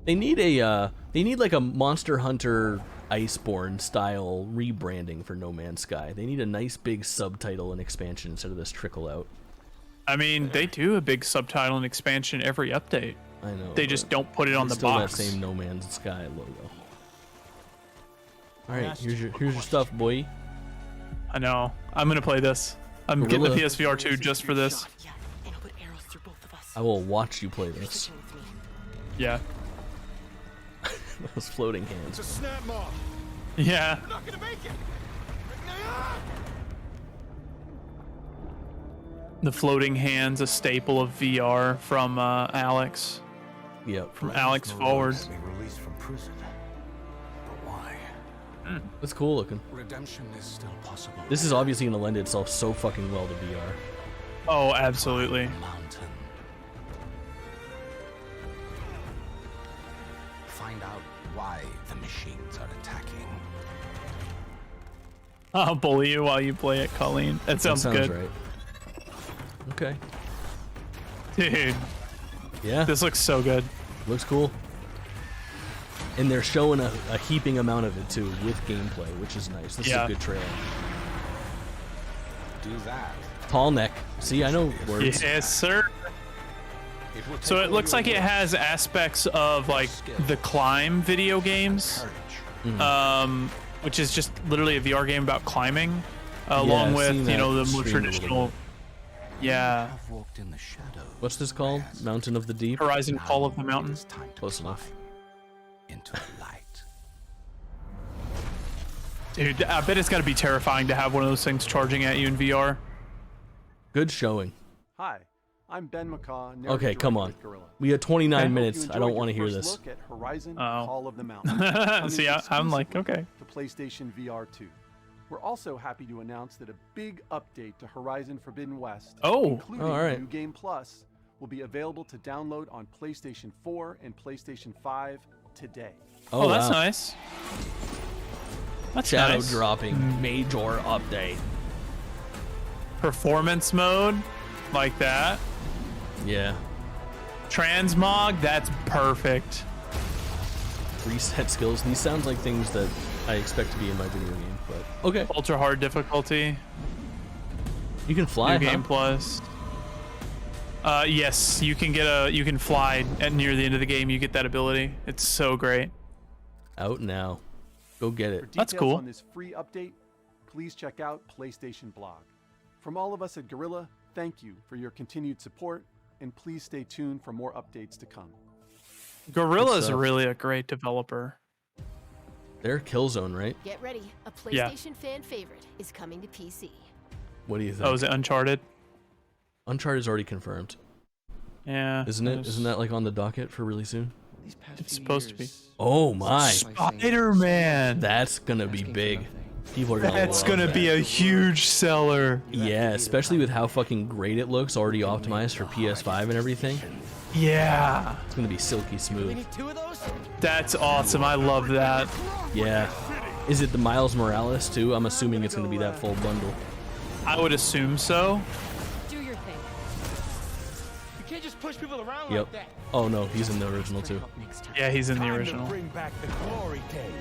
Speaker 1: They need like a Monster Hunter Iceborne style rebranding for No Man's Sky. They need a nice big subtitle and expansion instead of this trickle out.
Speaker 2: I mean, they do a big subtitle and expansion every update.
Speaker 1: I know.
Speaker 2: They just don't put it on the
Speaker 1: still
Speaker 2: box.
Speaker 1: That same No Man's Sky logo. All right, here's your stuff, boy.
Speaker 2: I know. I'm gonna play this. I'm getting the PSVR 2 just for this.
Speaker 1: I will watch you play this.
Speaker 2: Yeah.
Speaker 1: Those floating hands.
Speaker 3: It's a snap mob.
Speaker 2: Yeah.
Speaker 3: I'm not gonna make it.
Speaker 2: The floating hands, a staple of VR from Alex.
Speaker 1: Yep.
Speaker 2: From Alex Forward.
Speaker 8: Be released from prison. But why?
Speaker 1: That's cool looking.
Speaker 8: Redemption is still possible.
Speaker 1: This is obviously going to lend itself so fucking well to VR.
Speaker 2: Oh, absolutely.
Speaker 8: Mountain. Find out why the machines are attacking.
Speaker 2: I'll bully you while you play it, Colleen. That sounds good.
Speaker 1: Right. Okay.
Speaker 2: Dude,
Speaker 1: Yeah.
Speaker 2: this looks so good.
Speaker 1: Looks cool. And they're showing a heaping amount of it too with gameplay, which is nice. This is a good trailer.
Speaker 8: Do that.
Speaker 1: Tall neck. See, I know words.
Speaker 2: Yes, sir. So it looks like it has aspects of like the Climb video games, which is just literally a VR game about climbing, along
Speaker 1: I've
Speaker 2: with
Speaker 1: seen that
Speaker 2: the more
Speaker 1: streamed a little
Speaker 2: traditional.
Speaker 1: bit.
Speaker 2: Yeah.
Speaker 8: I've walked in the shadows.
Speaker 1: What's this called? Mountain of the Deep?
Speaker 2: Horizon Call of the Mountain.
Speaker 8: It's time to
Speaker 1: Close
Speaker 8: climb
Speaker 1: enough.
Speaker 8: into the light.
Speaker 2: Dude, I bet it's got to be terrifying to have one of those things charging at you in VR.
Speaker 1: Good showing.
Speaker 9: Hi, I'm Ben McCaw.
Speaker 1: Okay, come on.
Speaker 9: Gorilla.
Speaker 1: We had 29
Speaker 9: I hope
Speaker 1: minutes.
Speaker 9: you
Speaker 1: I don't
Speaker 9: enjoyed
Speaker 1: want to
Speaker 9: your
Speaker 1: hear
Speaker 9: first
Speaker 1: this.
Speaker 9: Look at Horizon
Speaker 2: Oh.
Speaker 9: Call of the Mountain. Coming
Speaker 2: See, I'm like, okay.
Speaker 9: To PlayStation VR 2. We're also happy to announce that a big update to Horizon Forbidden West, including
Speaker 1: all right.
Speaker 9: New Game Plus, will be available to download on PlayStation 4 and PlayStation 5 today.
Speaker 2: Oh, that's
Speaker 1: wow.
Speaker 2: nice. That's
Speaker 1: Shadow
Speaker 2: nice.
Speaker 1: dropping major update.
Speaker 2: Performance mode, like that.
Speaker 1: Yeah.
Speaker 2: Transmog, that's perfect.
Speaker 1: Reset skills. These sounds like things that I expect to be in my video game, but okay.
Speaker 2: Ultra hard difficulty.
Speaker 1: You can fly,
Speaker 2: New
Speaker 1: huh?
Speaker 2: Game Plus. Yes, you can fly at near the end of the game. You get that ability. It's so great.
Speaker 1: Out now. Go get
Speaker 9: For
Speaker 1: it.
Speaker 9: details
Speaker 2: That's cool.
Speaker 9: on this free update, please check out PlayStation Blog. From all of us at Gorilla, thank you for your continued support, and please stay tuned for more updates to come.
Speaker 2: Gorilla's
Speaker 1: stuff.
Speaker 2: really a great developer.
Speaker 1: They're Killzone, right?
Speaker 5: Get ready. A
Speaker 2: Yeah.
Speaker 5: PlayStation fan favorite is coming to PC.
Speaker 1: What do you think?
Speaker 2: Oh, is it Uncharted?
Speaker 1: Uncharted is already confirmed,
Speaker 2: Yeah.
Speaker 1: isn't it? Isn't that like on the docket for really soon?
Speaker 2: It's supposed to be.
Speaker 1: Oh my!
Speaker 2: Spider-Man.
Speaker 1: That's gonna be big. People are gonna.
Speaker 2: That's
Speaker 1: love
Speaker 2: gonna
Speaker 1: that.
Speaker 2: be a huge seller.
Speaker 1: Yeah, especially with how fucking great it looks, already optimized for PS5 and everything.
Speaker 2: Yeah.
Speaker 1: It's gonna be silky smooth.
Speaker 2: That's awesome. I love that.
Speaker 1: Yeah. Is it the Miles Morales too? I'm assuming it's gonna be that full bundle.
Speaker 2: I would assume so.
Speaker 5: Do your thing.
Speaker 10: You can't just push people around
Speaker 1: Yep.
Speaker 10: like that.
Speaker 1: Oh no, he's in the original too.
Speaker 2: Yeah, he's in the
Speaker 10: Time to
Speaker 2: original.
Speaker 10: bring back the glory days.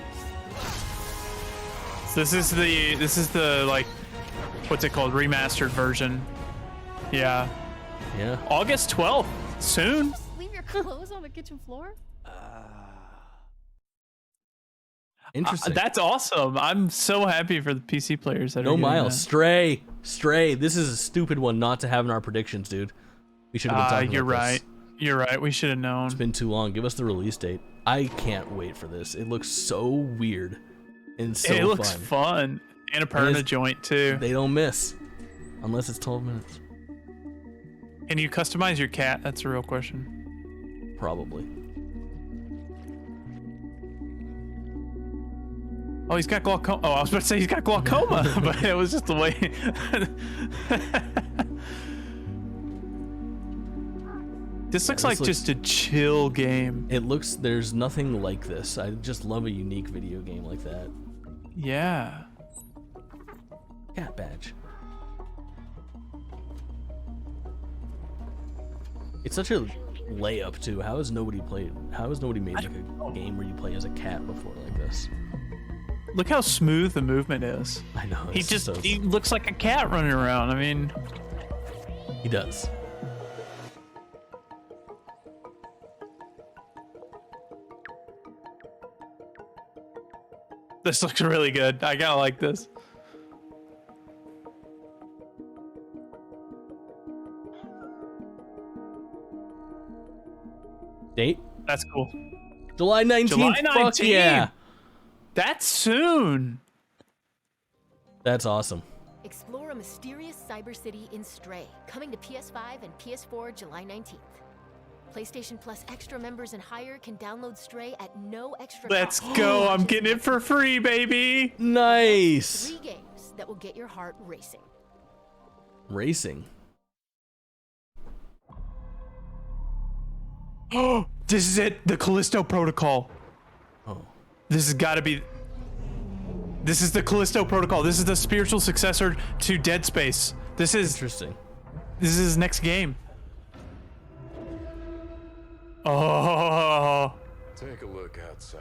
Speaker 2: So this is the like, what's it called? Remastered version. Yeah.
Speaker 1: Yeah.
Speaker 2: August 12th. Soon.
Speaker 6: Leave your clothes on the kitchen floor?
Speaker 1: Interesting.
Speaker 2: That's awesome. I'm so happy for the PC players that are
Speaker 1: No
Speaker 2: getting
Speaker 1: Miles.
Speaker 2: that.
Speaker 1: Stray. This is a stupid one not to have in our predictions, dude. We should have been talking
Speaker 2: You're
Speaker 1: about
Speaker 2: right.
Speaker 1: this.
Speaker 2: You're right. We should have known.
Speaker 1: It's been too long. Give us the release date. I can't wait for this. It looks so weird and so
Speaker 2: It looks
Speaker 1: fun.
Speaker 2: fun. And a perna joint too.
Speaker 1: They don't miss. Unless it's 12 minutes.
Speaker 2: Can you customize your cat? That's a real question.
Speaker 1: Probably.
Speaker 2: Oh, he's got glaucoma. Oh, I was about to say he's got glaucoma, but it was just the way. This looks like just a chill game.
Speaker 1: It looks, there's nothing like this. I just love a unique video game like that.
Speaker 2: Yeah.
Speaker 1: Cat badge. It's such a layup too. How has nobody made like a game where you play as a cat before like this?
Speaker 2: Look how smooth the movement is.
Speaker 1: I know.
Speaker 2: He looks like a cat running around. I mean,
Speaker 1: he does.
Speaker 2: This looks really good. I gotta like this.
Speaker 1: Date?
Speaker 2: That's cool.
Speaker 1: July 19th.
Speaker 2: July 19th.
Speaker 1: Fuck yeah.
Speaker 2: That's soon.
Speaker 1: That's awesome.
Speaker 5: Explore a mysterious cyber city in Stray, coming to PS5 and PS4 July 19th. PlayStation Plus Extra members and higher can download Stray at no extra
Speaker 2: Let's
Speaker 5: cost.
Speaker 2: go. I'm getting it for free, baby.
Speaker 1: Nice.
Speaker 5: 3 games that will get your heart racing.
Speaker 1: Racing.
Speaker 2: Oh, this is it. The Callisto Protocol.
Speaker 1: Oh.
Speaker 2: This has got to be. This is the Callisto Protocol. This is the spiritual successor to Dead Space. This is
Speaker 1: interesting.
Speaker 2: This is his next game. Oh.
Speaker 8: Take a look outside.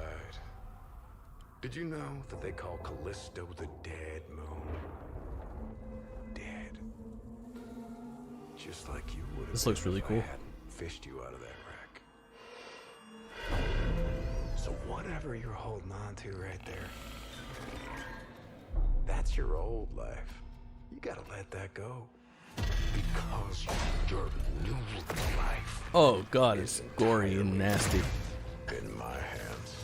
Speaker 8: Did you know that they call Callisto the dead moon? Dead. Just like you would have.
Speaker 1: This looks really cool.
Speaker 8: Fished you out of that wreck. So whatever you're holding on to right there, that's your old life. You gotta let that go. Because your new life.
Speaker 1: Oh god, it's gory and nasty.
Speaker 8: In my hands.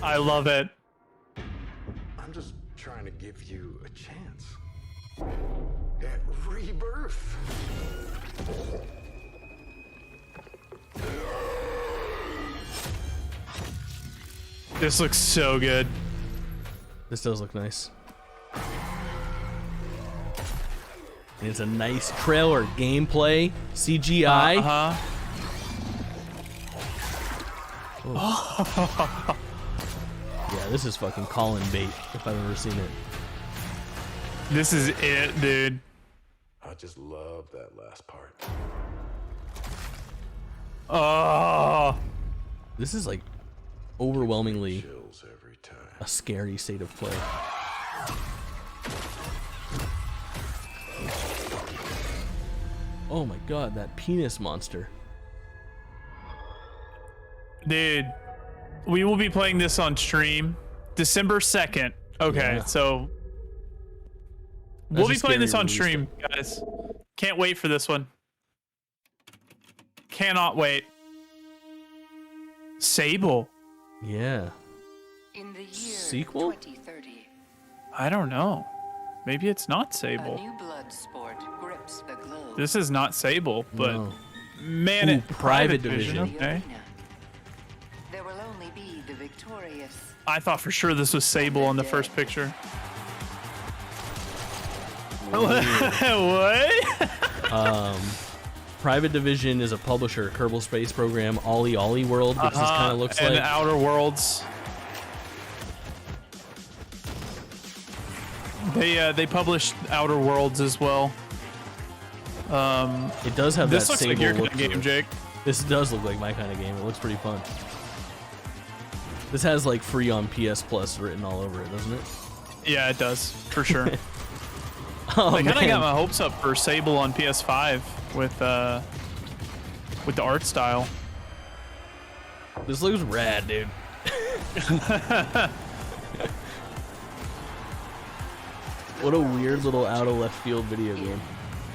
Speaker 2: I love it.
Speaker 8: I'm just trying to give you a chance at rebirth.
Speaker 2: This looks so good.
Speaker 1: This does look nice. And it's a nice trailer. Gameplay, CGI. Yeah, this is fucking Colin bait if I've ever seen it.
Speaker 2: This is it, dude.
Speaker 8: I just love that last part.
Speaker 2: Oh.
Speaker 1: This is like overwhelmingly
Speaker 8: Chills every time.
Speaker 1: a scary state of play. Oh my god, that penis monster.
Speaker 2: Dude, we will be playing this on stream December 2nd. Okay,
Speaker 1: Yeah.
Speaker 2: so
Speaker 1: That's
Speaker 2: we'll
Speaker 1: a
Speaker 2: be playing this
Speaker 1: scary
Speaker 2: on
Speaker 1: release
Speaker 2: stream, guys. Can't wait for this one. Cannot wait. Sable.
Speaker 1: Yeah.
Speaker 7: In the year
Speaker 1: Sequel?
Speaker 7: 2030,
Speaker 2: I don't know. Maybe it's not
Speaker 7: a
Speaker 2: Sable.
Speaker 7: new blood sport grips the globe.
Speaker 2: This is not Sable, but
Speaker 1: No.
Speaker 2: man,
Speaker 1: Ooh,
Speaker 2: it
Speaker 1: Private
Speaker 7: In
Speaker 1: Division.
Speaker 7: the
Speaker 2: Okay.
Speaker 7: arena, there will only be the victorious.
Speaker 2: I thought for sure this was Sable in the first picture. What?
Speaker 1: Private Division is a publisher, Kerbal Space Program, Ollie World, which this kind of looks
Speaker 2: and
Speaker 1: like.
Speaker 2: Outer Worlds. They published Outer Worlds as well.
Speaker 1: It does have
Speaker 2: This
Speaker 1: that
Speaker 2: looks
Speaker 1: Sable
Speaker 2: like your kind
Speaker 1: look
Speaker 2: of
Speaker 1: to
Speaker 2: game,
Speaker 1: it.
Speaker 2: Jake.
Speaker 1: This does look like my kind of game. It looks pretty fun. This has like free on PS Plus written all over it, doesn't it?
Speaker 2: Yeah, it does for sure.
Speaker 1: Oh,
Speaker 2: I kind of
Speaker 1: man.
Speaker 2: got my hopes up for Sable on PS5 with the art style.
Speaker 1: This looks rad, dude. What a weird little out of left field video game.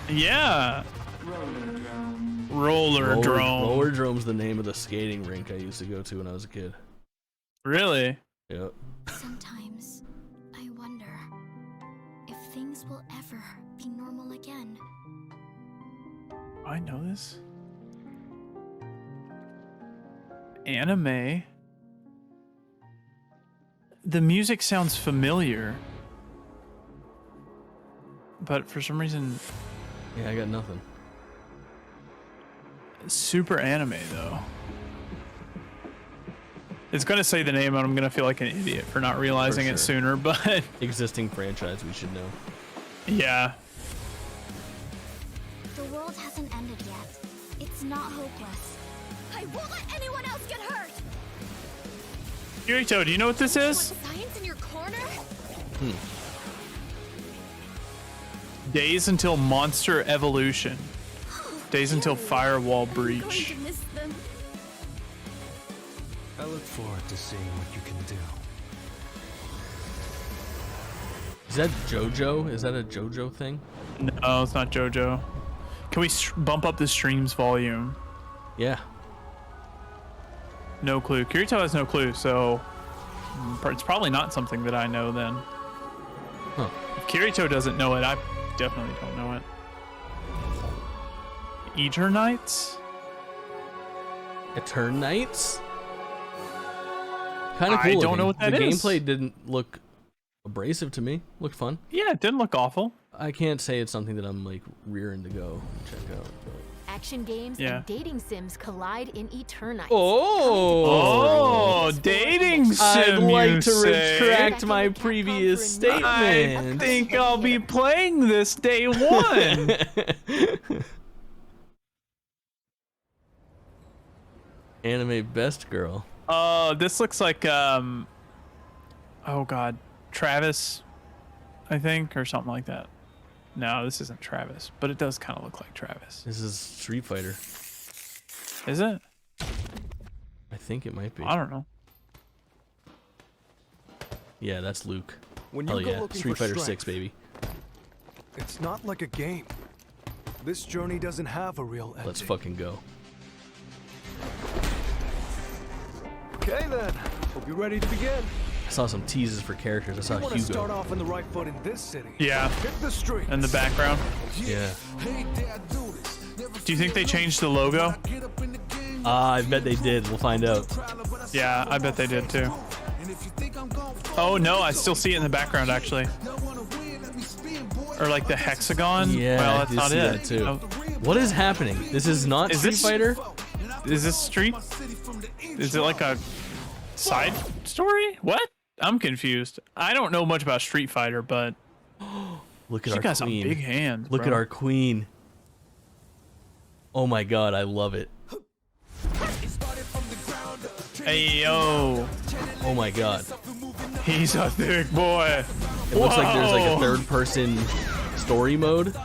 Speaker 2: Yeah. Roller Drome.
Speaker 1: Roller Drome's the name of the skating rink I used to go to when I was a kid.
Speaker 2: Really?
Speaker 1: Yep.
Speaker 11: Sometimes I wonder if things will ever be normal again.
Speaker 2: I know this. Anime. The music sounds familiar. But for some reason,
Speaker 1: Yeah, I got nothing.
Speaker 2: super anime though. It's gonna say the name and I'm gonna feel like an idiot for not realizing it
Speaker 1: sure.
Speaker 2: sooner, but
Speaker 1: Existing franchise, we should know.
Speaker 2: yeah.
Speaker 11: The world hasn't ended yet. It's not hopeless. I won't let anyone else get hurt.
Speaker 2: Kirito, do you know what this is?
Speaker 11: Science in your corner?
Speaker 2: Days until monster evolution. Days until firewall
Speaker 11: I'm
Speaker 2: breach.
Speaker 11: going to miss them.
Speaker 10: I look forward to seeing what you can do.
Speaker 1: Is that JoJo? Is that a JoJo thing?
Speaker 2: No, it's not JoJo. Can we bump up the stream's volume?
Speaker 1: Yeah.
Speaker 2: No clue. Kirito has no clue, so it's probably not something that I know then.
Speaker 1: Huh.
Speaker 2: If Kirito doesn't know it, I definitely don't know it. Eternites?
Speaker 1: Eternites? Kind of cool.
Speaker 2: I don't know what that
Speaker 1: the
Speaker 2: is.
Speaker 1: The gameplay didn't look abrasive to me. Looked fun.
Speaker 2: Yeah, it didn't look awful.
Speaker 1: I can't say it's something that I'm like rearing to go and check out. But...
Speaker 5: Action games and dating sims collide in Eternites.
Speaker 1: Oh,
Speaker 2: dating sim.
Speaker 1: I'd like
Speaker 2: you
Speaker 1: to
Speaker 2: say?
Speaker 1: retract my previous statement.
Speaker 2: I think I'll be playing this day one.
Speaker 1: Anime best girl.
Speaker 2: This looks like oh god, Travis, I think, or something like that. No, this isn't Travis, but it does kind of look like Travis.
Speaker 1: This is Street Fighter.
Speaker 2: Is it?
Speaker 1: I think it might be.
Speaker 2: I don't know.
Speaker 1: Yeah, that's Luke.
Speaker 8: When
Speaker 1: Hell
Speaker 8: you go
Speaker 1: yeah,
Speaker 8: looking
Speaker 1: Street
Speaker 8: for
Speaker 1: Fighter 6,
Speaker 8: strength,
Speaker 1: baby.
Speaker 8: it's not like a game. This journey doesn't have a real ending.
Speaker 1: Let's fucking go.
Speaker 8: Okay then. Hope you're ready to begin.
Speaker 1: I saw some teases for characters. I saw
Speaker 8: You want to start
Speaker 1: Hugo.
Speaker 8: off on the right foot in this city.
Speaker 2: Yeah.
Speaker 8: Hit the street.
Speaker 2: In the background.
Speaker 1: Yeah.
Speaker 2: Do you think they changed the logo?
Speaker 1: I bet they did. We'll find out.
Speaker 2: Yeah, I bet they did too. Oh no, I still see it in the background actually. Or like the hexagon.
Speaker 1: Yeah,
Speaker 2: well,
Speaker 1: I
Speaker 2: that's
Speaker 1: do
Speaker 2: not
Speaker 1: see
Speaker 2: it.
Speaker 1: that too.
Speaker 2: Oh,
Speaker 1: What is happening? This is not
Speaker 2: Is
Speaker 1: Street
Speaker 2: this-
Speaker 1: Fighter?
Speaker 2: is this Street? Is it like a side story? What? I'm confused. I don't know much about Street Fighter, but
Speaker 1: Look at
Speaker 2: she
Speaker 1: our
Speaker 2: got some
Speaker 1: queen.
Speaker 2: big hands.
Speaker 1: Look
Speaker 2: bro.
Speaker 1: at our queen. Oh my god, I love it.
Speaker 2: Hey yo,
Speaker 1: Oh my god.
Speaker 2: he's a big boy.
Speaker 1: It looks like there's like a third person story mode.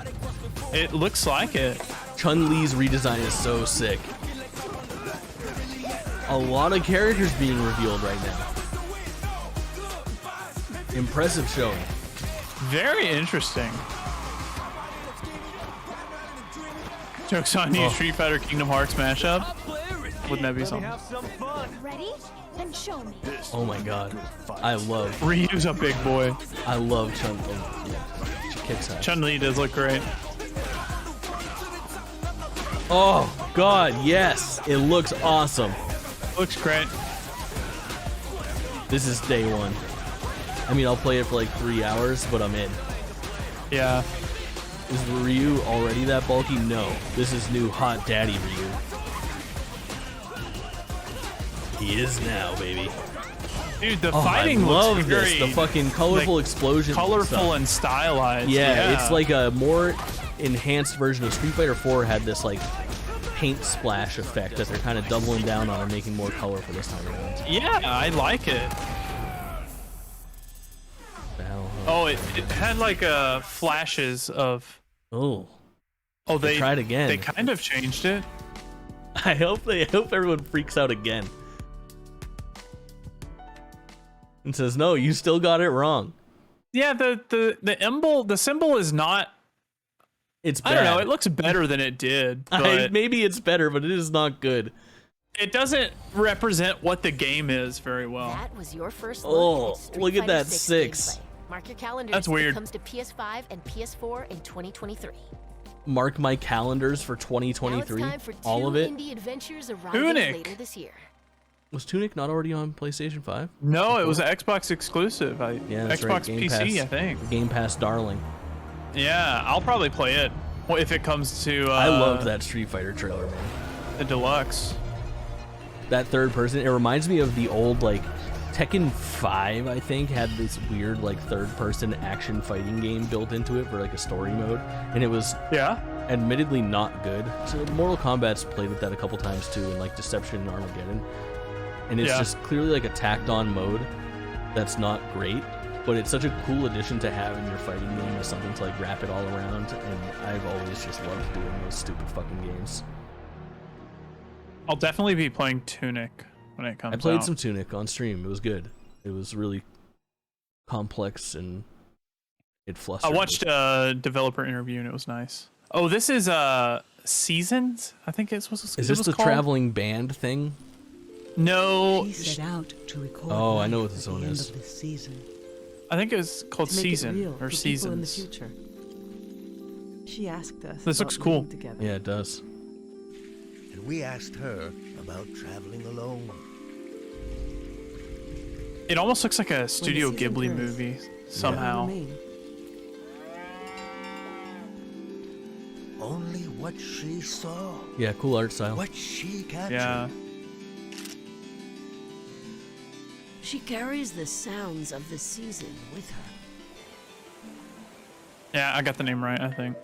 Speaker 2: It looks like it.
Speaker 1: Chun-Li's redesign is so sick. A lot of characters being revealed right now. Impressive showing.
Speaker 2: Very interesting. Joke's on you,
Speaker 1: Oh.
Speaker 2: Street Fighter Kingdom Hearts mashup. Wouldn't that be something?
Speaker 11: Ready? Then show me.
Speaker 1: Oh my god. I love
Speaker 2: Ryu's a big boy.
Speaker 1: I love Chun. Oh, yeah. She kicks ass.
Speaker 2: Chun-Li does look great.
Speaker 1: Oh god, yes. It looks awesome.
Speaker 2: Looks great.
Speaker 1: This is day one. I mean, I'll play it for like 3 hours, but I'm in.
Speaker 2: Yeah.
Speaker 1: Is Ryu already that bulky? No. This is new hot daddy Ryu. He is now, baby.
Speaker 2: Dude, the
Speaker 1: Oh,
Speaker 2: fighting
Speaker 1: I love
Speaker 2: looks
Speaker 1: this.
Speaker 2: very
Speaker 1: The fucking colorful explosions. and
Speaker 2: colorful
Speaker 1: stuff.
Speaker 2: and stylized.
Speaker 1: Yeah, it's like a more enhanced version of Street Fighter 4 had this like paint splash effect that they're kind of doubling down on and making more colorful this time around.
Speaker 2: Yeah, I like it. Oh, it had like flashes of.
Speaker 1: Oh,
Speaker 2: they
Speaker 1: tried again.
Speaker 2: They kind of changed it.
Speaker 1: I hope everyone freaks out again and says, "No, you still got it wrong."
Speaker 2: Yeah, the symbol is not.
Speaker 1: It's bad.
Speaker 2: I don't know. It looks better than it did, but
Speaker 1: maybe it's better, but it is not good.
Speaker 2: it doesn't represent what the game is very well.
Speaker 5: That was your first
Speaker 1: Oh,
Speaker 5: look at Street
Speaker 1: look at
Speaker 5: Fighter
Speaker 1: that
Speaker 5: 6
Speaker 1: 6.
Speaker 5: gameplay. Mark your calendars.
Speaker 2: That's weird.
Speaker 5: It comes to PS5 and PS4 in 2023.
Speaker 1: Mark my calendars for 2023.
Speaker 5: Now it's time for
Speaker 1: All of it.
Speaker 5: indie adventures arriving
Speaker 2: Tunic.
Speaker 5: later this year.
Speaker 1: Was Tunic not already on PlayStation 5?
Speaker 2: No, it was an Xbox exclusive.
Speaker 1: Yeah, that's
Speaker 2: Xbox
Speaker 1: right. Game
Speaker 2: PC,
Speaker 1: Pass,
Speaker 2: I think.
Speaker 1: Game Pass darling.
Speaker 2: Yeah, I'll probably play it if it comes to.
Speaker 1: I loved that Street Fighter trailer, man.
Speaker 2: The deluxe.
Speaker 1: That third person, it reminds me of the old like Tekken 5, I think, had this weird like third person action fighting game built into it for like a story mode, and it was admittedly not good. So Mortal Kombat's played with that a couple times too, in like Deception and Armageddon, and it's just clearly like a tacked on mode that's not great, but it's such a cool addition to have in your fighting game as something to like wrap it all around, and I've always just loved doing those stupid fucking games.
Speaker 2: I'll definitely be playing Tunic when it comes out.
Speaker 1: I played some Tunic on stream. It was good. It was really complex and it flustered.
Speaker 2: I watched a developer interview and it was nice. Oh, this is Seasons? I think it's what's
Speaker 1: Is this the
Speaker 2: called?
Speaker 1: traveling band thing?
Speaker 2: No.
Speaker 12: She set out to record
Speaker 1: Oh, I know
Speaker 12: life
Speaker 1: what this
Speaker 12: at
Speaker 1: one
Speaker 12: the end
Speaker 1: is.
Speaker 12: of this season.
Speaker 2: I think it was called
Speaker 12: To make it
Speaker 2: Season
Speaker 12: real
Speaker 2: or
Speaker 12: for people in the
Speaker 2: Seasons.
Speaker 12: future. She asked us.
Speaker 2: This
Speaker 12: about
Speaker 2: looks cool.
Speaker 12: living together.
Speaker 1: Yeah, it does.
Speaker 13: And we asked her about traveling alone.
Speaker 2: It almost looks like a Studio
Speaker 12: season
Speaker 2: Ghibli
Speaker 12: turns,
Speaker 2: movie
Speaker 12: we
Speaker 2: somehow.
Speaker 12: remain.
Speaker 13: Only what she saw.
Speaker 1: Yeah, cool art style.
Speaker 13: What she captured.
Speaker 2: Yeah.
Speaker 14: She carries the sounds of the season with her.
Speaker 2: Yeah, I got the name right, I think.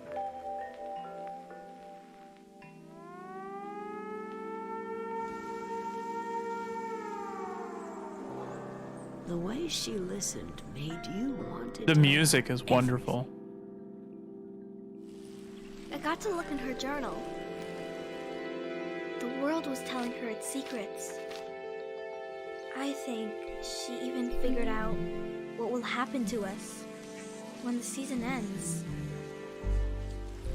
Speaker 14: The way she listened made you want it.
Speaker 2: The music is wonderful.
Speaker 11: I got to look in her journal. The world was telling her its secrets. I think she even figured out what will happen to us when the season ends.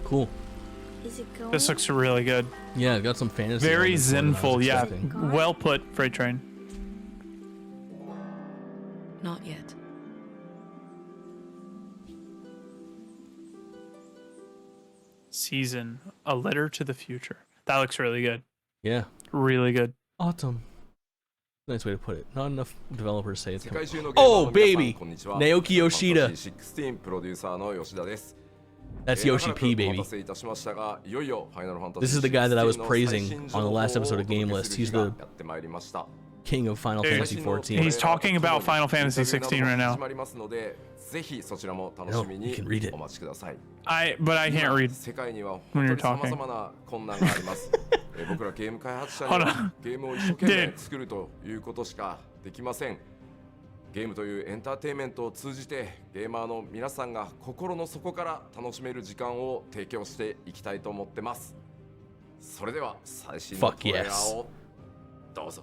Speaker 1: Cool.
Speaker 11: Is it going?
Speaker 2: This looks really good.
Speaker 1: Yeah, it got some fantasy.
Speaker 2: Very
Speaker 1: elements going on, I was
Speaker 2: zenful, yeah.
Speaker 1: expecting.
Speaker 2: Well put, Freight Train.
Speaker 14: Not yet.
Speaker 2: Season, A Letter to the Future. That looks really good.
Speaker 1: Yeah.
Speaker 2: Really good.
Speaker 1: Autumn. Nice way to put it. Not enough developers say it's coming.
Speaker 15: 世界中の
Speaker 1: Oh,
Speaker 15: ゲーマーの皆さん
Speaker 1: baby!
Speaker 15: こんにちは。
Speaker 1: Naoki Yoshida.
Speaker 15: ファンタジー16プロデューサーの吉田です。
Speaker 1: That's Yoshi P,
Speaker 15: お
Speaker 1: baby.
Speaker 15: 待たせいたしましたが、いよいよファイナルファンタジー
Speaker 1: This is the guy that I was
Speaker 15: 16の
Speaker 1: praising
Speaker 15: 最新
Speaker 1: on
Speaker 15: 情
Speaker 1: the
Speaker 15: 報を
Speaker 1: last episode of
Speaker 15: お届け
Speaker 1: GameList.
Speaker 15: する
Speaker 1: He's
Speaker 15: 日が
Speaker 1: the
Speaker 15: やってまいりました。
Speaker 1: king of Final
Speaker 2: Dude,
Speaker 1: Fantasy 14.
Speaker 2: He's talking about Final Fantasy 16 right now.
Speaker 15: 始まりますので、ぜひそちらも楽しみ
Speaker 1: No, you
Speaker 15: に
Speaker 1: can read it.
Speaker 15: お待ちください。
Speaker 2: But I can't read
Speaker 15: 世界には
Speaker 2: when
Speaker 15: 本
Speaker 2: you're
Speaker 15: 当に
Speaker 2: talking.
Speaker 15: 様々な困難があります。僕らゲーム開発者に
Speaker 2: Hold
Speaker 15: は
Speaker 2: on.
Speaker 15: ゲームを一生懸命作るということしかできません。ゲームというエンターテインメントを通じてゲーマーの皆さんが心の底から楽しめる時間を提供していきたいと思ってます。それでは最新のトレーラーをどうぞ。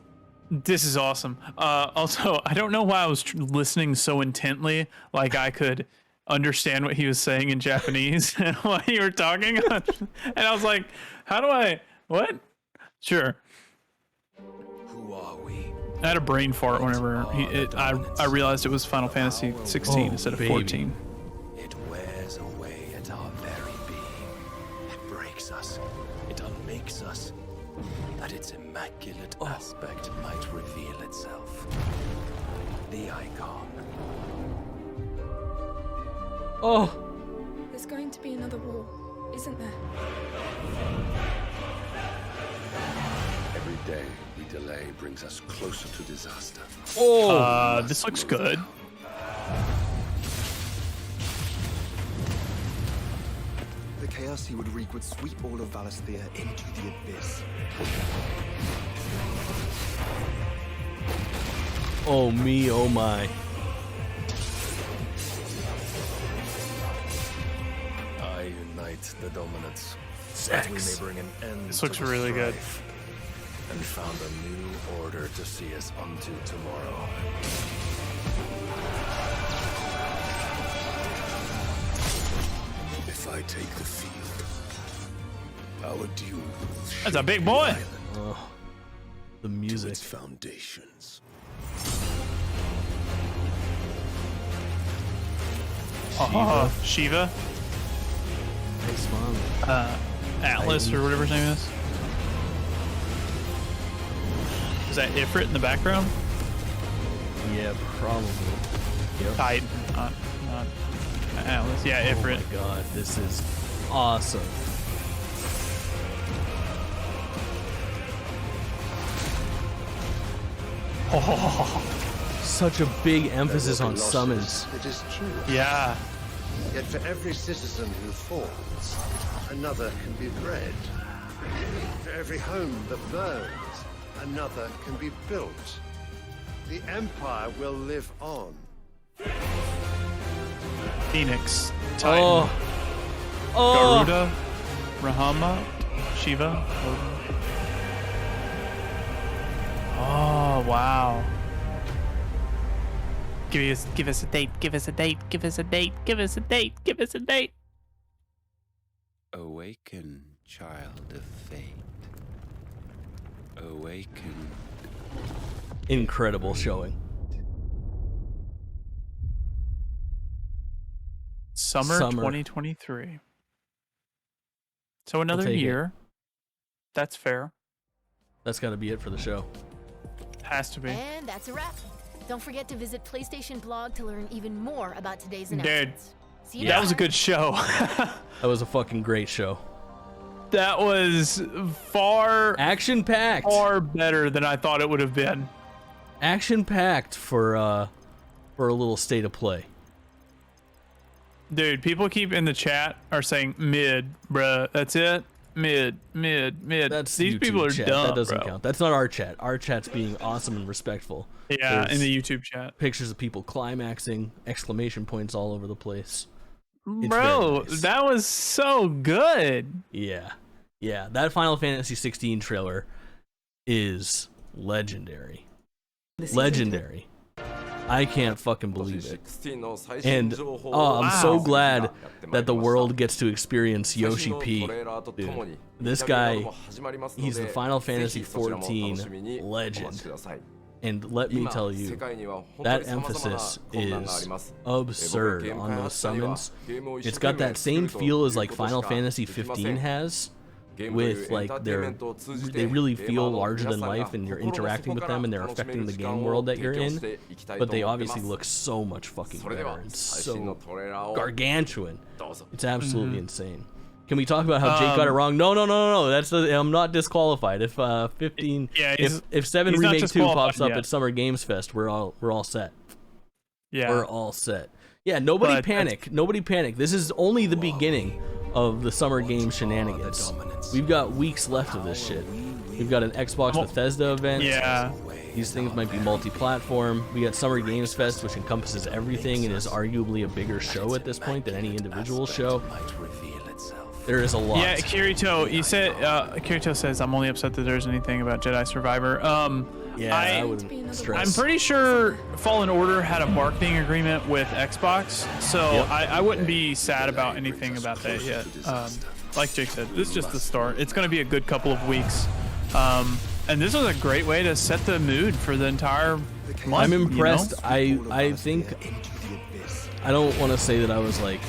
Speaker 2: This is awesome. Also, I don't know why I was listening so intently, like I could understand what he was saying in Japanese while you were talking. And I was like, how do I, what? Sure.
Speaker 8: Who are we?
Speaker 2: I had a brain fart whenever I realized it was Final Fantasy 16 instead of 14.
Speaker 8: It wears away at our very being. It breaks us. It unmakes us. That its immaculate aspect might reveal itself. The icon.
Speaker 1: Oh.
Speaker 11: There's going to be another war, isn't there?
Speaker 8: Every day we delay brings us closer to disaster.
Speaker 1: Oh.
Speaker 2: This looks good.
Speaker 3: The chaos he would wreak would sweep all of Valisthea into the abyss.
Speaker 1: Oh me, oh my.
Speaker 8: I unite the dominants.
Speaker 1: Sex.
Speaker 8: That we may bring an end
Speaker 2: This
Speaker 8: to
Speaker 2: looks
Speaker 8: the
Speaker 2: really good.
Speaker 8: strife, and found a new order to see us unto tomorrow. If I take the field, our duel will
Speaker 2: That's a big boy.
Speaker 1: Oh, the
Speaker 8: to
Speaker 1: music.
Speaker 8: its foundations.
Speaker 2: Shiva.
Speaker 1: Nice mom.
Speaker 2: Atlas or whatever his name is. Is that Ifrit in the background?
Speaker 1: Yeah, probably. Yep.
Speaker 2: Titan, not Atlas. Yeah, Ifrit.
Speaker 1: Oh my god, this is awesome.
Speaker 2: Oh,
Speaker 1: such a big emphasis on summons.
Speaker 13: It is true.
Speaker 2: Yeah.
Speaker 13: Yet for every citizen who falls, another can be bred. For every home that burns, another can be built. The Empire will live on.
Speaker 2: Phoenix, Titan, Garuda, Rahama, Shiva. Oh wow! Give us a date. Give us a date. Give us a date. Give us a date. Give us a date.
Speaker 16: Awaken, child of fate. Awaken.
Speaker 1: Incredible showing.
Speaker 2: Summer 2023. So another year. That's fair.
Speaker 1: That's got to be it for the show.
Speaker 2: Has to be.
Speaker 5: And that's a wrap. Don't forget to visit PlayStation Blog to learn even more about today's
Speaker 2: Dude,
Speaker 5: announcements. See you
Speaker 2: that
Speaker 5: next
Speaker 2: was a
Speaker 5: time.
Speaker 2: good show.
Speaker 1: That was a fucking great show.
Speaker 2: That was far
Speaker 1: action-packed.
Speaker 2: Far better than I thought it would have been.
Speaker 1: Action-packed for a little state of play.
Speaker 2: Dude, people keep in the chat are saying mid, bruh. That's it. Mid.
Speaker 1: That's
Speaker 2: These
Speaker 1: YouTube
Speaker 2: people are
Speaker 1: chat.
Speaker 2: dumb.
Speaker 1: That doesn't
Speaker 2: bro.
Speaker 1: count. That's not our chat. Our chat's being awesome and respectful.
Speaker 2: Yeah,
Speaker 1: There's
Speaker 2: in the YouTube chat.
Speaker 1: pictures of people climaxing, exclamation points all over the place. It's
Speaker 2: Bro,
Speaker 1: very nice.
Speaker 2: that was so good.
Speaker 1: Yeah. That Final Fantasy 16 trailer is legendary. Legendary. I can't fucking believe it. And I'm so glad that the world gets to experience Yoshi P. Dude, this guy, he's the Final Fantasy 14 legend. And let me tell you, that emphasis is absurd on those summons. It's got that same feel as like Final Fantasy 15 has, with like they really feel larger than life and you're interacting with them and they're affecting the game world that you're in, but they obviously look so much fucking better. It's so gargantuan. It's absolutely insane. Can we talk about how Jake got it wrong? No. I'm not disqualified. If 15, if 7 Remake 2 pops up at Summer Games Fest, we're all set.
Speaker 2: Yeah,
Speaker 1: we're all set. Yeah, nobody panic. Nobody panic. This is only the beginning of the Summer Games shenanigans. We've got weeks left of this shit. We've got an Xbox Bethesda event.
Speaker 2: Yeah.
Speaker 1: These things might be multi-platform. We got Summer Games Fest, which encompasses everything and is arguably a bigger show at this point than any individual show. There is a lot.
Speaker 2: Yeah, Kirito, you said Kirito says I'm only upset that there's anything about Jedi Survivor.
Speaker 1: I wouldn't stress.
Speaker 2: I'm pretty sure Fallen Order had a marketing agreement with Xbox, so I wouldn't be sad about anything about that yet. Like Jake said, this is just the start. It's going to be a good couple of weeks, and this was a great way to set the mood for the entire month.
Speaker 1: I'm impressed.
Speaker 2: You know?
Speaker 1: I think I don't want to say that I was like.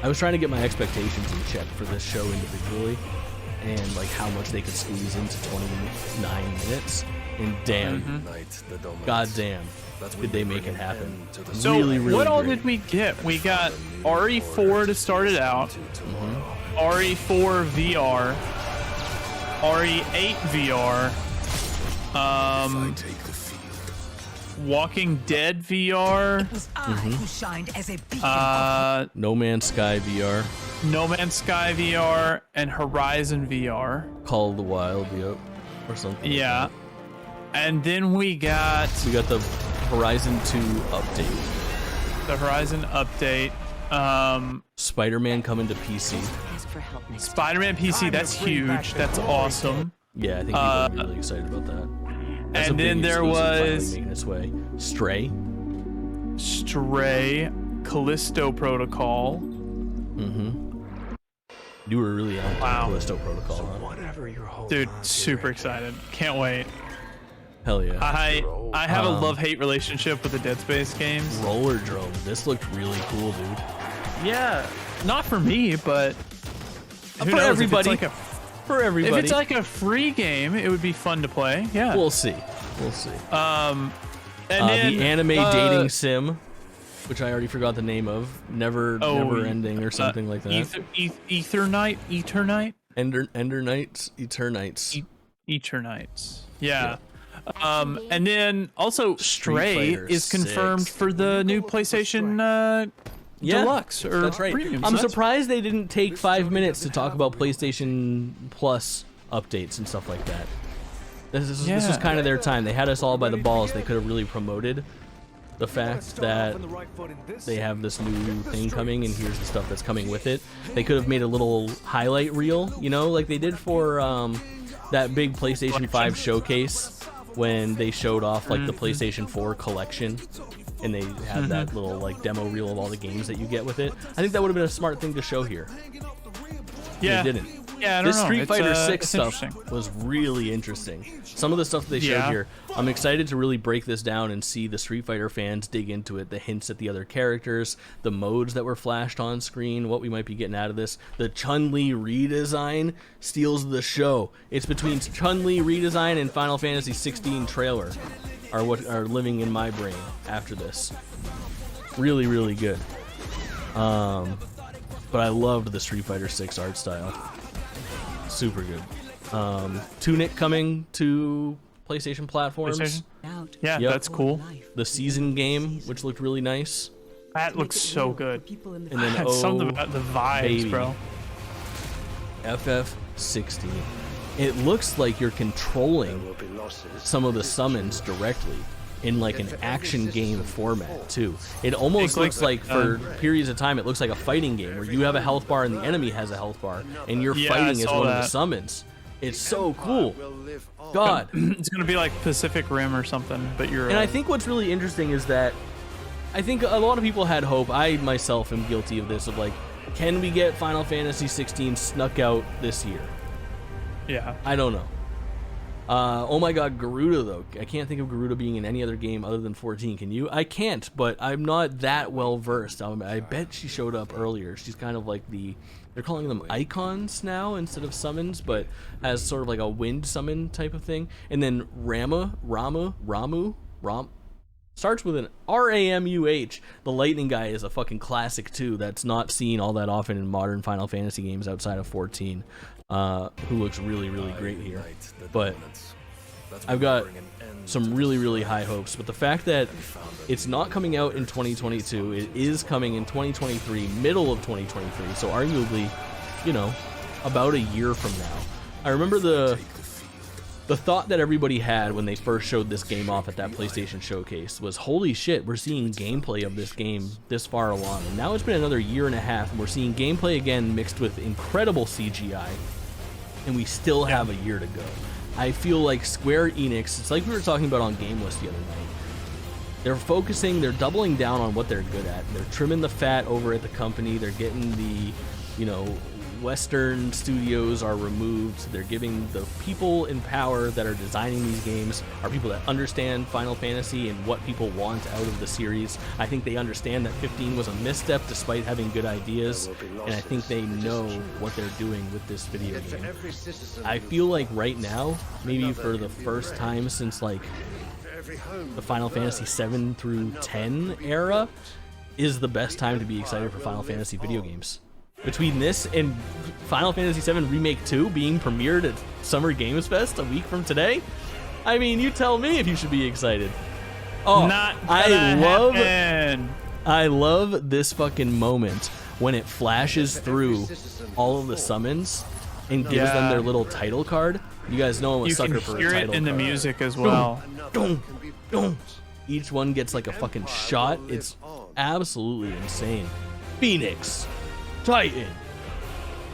Speaker 1: I was trying to get my expectations in check for this show individually and like how much they could squeeze into 29 minutes. And damn, god damn, did they make it happen.
Speaker 2: So
Speaker 1: really
Speaker 2: what all
Speaker 1: great.
Speaker 2: did we get? We got RE4 to start it out, RE4 VR, RE8 VR, Walking Dead VR,
Speaker 7: who shined as a beacon.
Speaker 1: No Man's Sky VR,
Speaker 2: No Man's Sky VR, and Horizon VR.
Speaker 1: Call of the Wild, or something.
Speaker 2: Yeah. And then we got
Speaker 1: the Horizon 2 update.
Speaker 2: The Horizon update.
Speaker 1: Spider-Man coming to PC.
Speaker 2: Spider-Man PC, that's huge. That's awesome.
Speaker 1: Yeah, I think people are really excited about that. That's
Speaker 2: and then there was
Speaker 1: making its way. Stray,
Speaker 2: Callisto Protocol.
Speaker 1: You were really on Callisto Protocol.
Speaker 10: So whatever you're holding
Speaker 2: Dude,
Speaker 10: on to,
Speaker 2: super excited. Can't wait.
Speaker 1: Hell yeah.
Speaker 2: I have a love-hate relationship with the Dead Space games.
Speaker 1: Roller Drome. This looked really cool, dude.
Speaker 2: Yeah, not for me, but who
Speaker 1: for
Speaker 2: knows?
Speaker 1: everybody.
Speaker 2: If it's like a free game, it would be fun to play. Yeah.
Speaker 1: We'll see.
Speaker 2: And then
Speaker 1: the anime dating sim, which I already forgot the name of, never ending or something like that.
Speaker 2: Eternite.
Speaker 1: Endernites,
Speaker 2: Eternites. Yeah. And then also Stray is confirmed for the new PlayStation deluxe or
Speaker 1: that's right.
Speaker 2: premium.
Speaker 1: I'm
Speaker 2: so that's
Speaker 1: surprised they didn't take 5 minutes to talk about PlayStation Plus updates and stuff like that. This was kind of their time. They had us all by the balls. They could have really promoted the fact that they have this new thing coming and here's the stuff that's coming with it. They could have made a little highlight reel, you know, like they did for that big PlayStation 5 showcase when they showed off like the PlayStation 4 collection and they had that little like demo reel of all the games that you get with it. I think that would have been a smart thing to show here.
Speaker 2: Yeah.
Speaker 1: They didn't.
Speaker 2: Yeah, I don't
Speaker 1: This
Speaker 2: know.
Speaker 1: Street
Speaker 2: It's,
Speaker 1: Fighter 6
Speaker 2: it's
Speaker 1: stuff
Speaker 2: interesting.
Speaker 1: was really interesting. Some of the stuff they showed here, I'm excited to really break this down and see the Street Fighter fans dig into it, the hints at the other characters, the modes that were flashed on screen, what we might be getting out of this. The Chun-Li redesign steals the show. It's between Chun-Li redesign and Final Fantasy 16 trailer are what are living in my brain after this. Really, really good. But I loved the Street Fighter 6 art style. Super good. Tunic coming to PlayStation platforms.
Speaker 2: PlayStation? Yeah, that's cool.
Speaker 1: The season game, which looked really nice.
Speaker 2: That looks so good.
Speaker 1: And then
Speaker 2: something about the vibes,
Speaker 1: baby.
Speaker 2: bro.
Speaker 1: FF16. It looks like you're controlling some of the summons directly in like an action game format too. It almost looks like for periods of time it looks like a fighting game where you have a health bar and the enemy has a health bar and you're fighting as one of the summons. It's so cool. God.
Speaker 2: It's gonna be like Pacific Rim or something, but you're
Speaker 1: And I think what's really interesting is that I think a lot of people had hope. I myself am guilty of this, of like, can we get Final Fantasy 16 snuck out this year?
Speaker 2: Yeah.
Speaker 1: I don't know. Oh my god, Garuda though. I can't think of Garuda being in any other game other than 14. Can you? I can't, but I'm not that well versed. I bet she showed up earlier. She's kind of like they're calling them icons now instead of summons, but as sort of like a wind summon type of thing. And then Ramu, starts with an R-A-M-U-H. The lightning guy is a fucking classic too. That's not seen all that often in modern Final Fantasy games outside of 14. Who looks really, really great here. But I've got some really, really high hopes. But the fact that it's not coming out in 2022, it is coming in 2023, middle of 2023, so arguably, you know, about a year from now. I remember the thought that everybody had when they first showed this game off at that PlayStation showcase was, holy shit, we're seeing gameplay of this game this far along. And now it's been another year and a half, and we're seeing gameplay again mixed with incredible CGI. And we still have a year to go. I feel like Square Enix, it's like we were talking about on GameList the other night. They're doubling down on what they're good at. They're trimming the fat over at the company. They're getting the, you know, Western studios are removed. They're giving the people in power that are designing these games are people that understand Final Fantasy and what people want out of the series. I think they understand that 15 was a misstep despite having good ideas, and I think they know what they're doing with this video game. I feel like right now, maybe for the first time since like the Final Fantasy 7 through 10 era, is the best time to be excited for Final Fantasy video games. Between this and Final Fantasy VII Remake 2 being premiered at Summer Games Fest a week from today, I mean, you tell me if you should be excited. Oh, I love this fucking moment when it flashes through all of the summons and gives them their little title card. You guys know I'm a sucker for a title card.
Speaker 2: You can hear it in the music as well.
Speaker 1: Each one gets like a fucking shot. It's absolutely insane. Phoenix, Titan,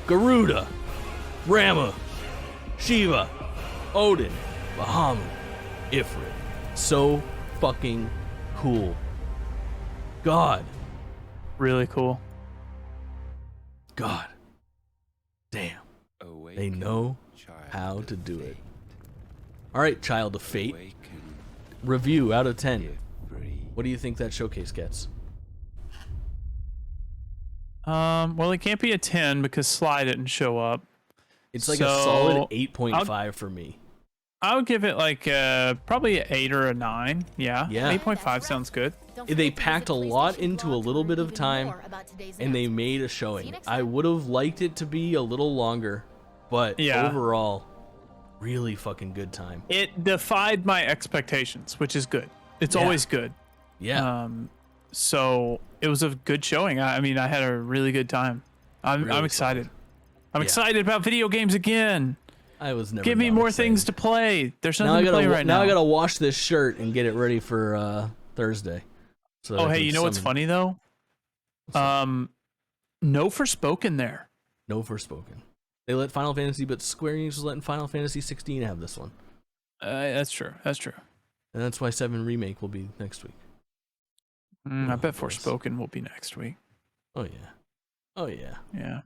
Speaker 1: Garuda, Rama, Shiva, Odin, Bahamut, Ifrit. So fucking cool. God.
Speaker 2: Really cool.
Speaker 1: God. Damn. They know how to do it. Alright, Child of Fate. Review out of 10. What do you think that showcase gets?
Speaker 2: Well, it can't be a 10 because Sly didn't show up.
Speaker 1: It's like a solid 8.5 for me.
Speaker 2: I would give it like probably an 8 or a 9. Yeah. 8.5 sounds good.
Speaker 1: They packed a lot into a little bit of time, and they made a showing. I would have liked it to be a little longer, but overall, really fucking good time.
Speaker 2: It defied my expectations, which is good. It's always good.
Speaker 1: Yeah.
Speaker 2: So it was a good showing. I mean, I had a really good time. I'm excited. I'm excited about video games again.
Speaker 1: I was never.
Speaker 2: Give me more
Speaker 1: excited.
Speaker 2: things to play. There's nothing to play right now.
Speaker 1: Now I gotta wash this shirt and get it ready for Thursday. So
Speaker 2: oh, hey, you know what's funny though? No Forspoken there.
Speaker 1: No Forspoken. They let Final Fantasy, but Square Enix was letting Final Fantasy 16 have this one.
Speaker 2: That's true. That's true.
Speaker 1: And that's why 7 Remake will be next week.
Speaker 2: I bet Forspoken will be next week.
Speaker 1: Oh yeah. Oh yeah.
Speaker 2: Yeah.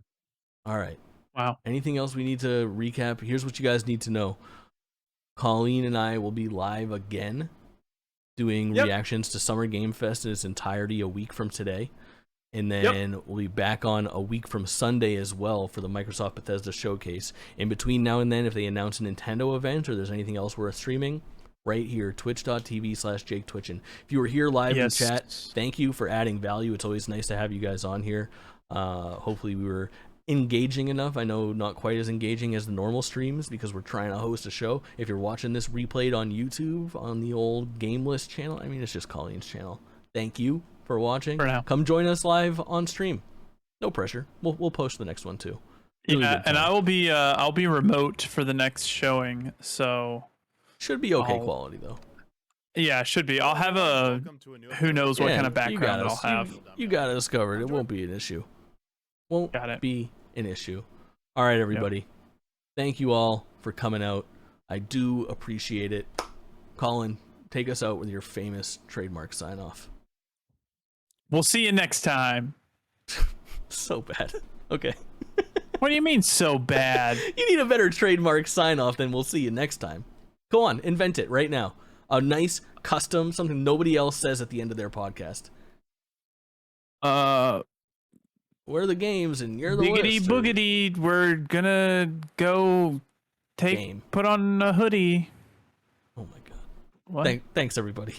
Speaker 1: All right.
Speaker 2: Wow.
Speaker 1: Anything else we need to recap? Here's what you guys need to know. Colleen and I will be live again doing reactions to Summer Game Fest in its entirety a week from today. And then we'll be back on a week from Sunday as well for the Microsoft Bethesda Showcase. In between now and then, if they announce a Nintendo event or there's anything else worth streaming, right here, twitch.tv/JakeTwitchin. If you were here live in chat, thank you for adding value. It's always nice to have you guys on here. Hopefully we were engaging enough. I know not quite as engaging as the normal streams because we're trying to host a show. If you're watching this replayed on YouTube on the old GameList channel, I mean, it's just Colleen's channel. Thank you for watching.
Speaker 2: For now.
Speaker 1: Come join us live on stream. No pressure. We'll post the next one too. Really
Speaker 2: and I'll be remote for the next showing, so
Speaker 1: should be okay quality though.
Speaker 2: Yeah, should be. I'll have a who knows what kind of background I'll have.
Speaker 1: You got us covered. It won't be an issue. Won't be an issue. All right, everybody. Thank you all for coming out. I do appreciate it. Colin, take us out with your famous trademark sign off.
Speaker 2: We'll see you next time.
Speaker 1: So bad. Okay.
Speaker 2: What do you mean so bad?
Speaker 1: You need a better trademark sign off than we'll see you next time. Go on, invent it right now. A nice custom, something nobody else says at the end of their podcast. We're the games and you're the
Speaker 2: biggity
Speaker 1: list,
Speaker 2: boogity. We're gonna go put on a hoodie.
Speaker 1: Oh my god. Thanks everybody.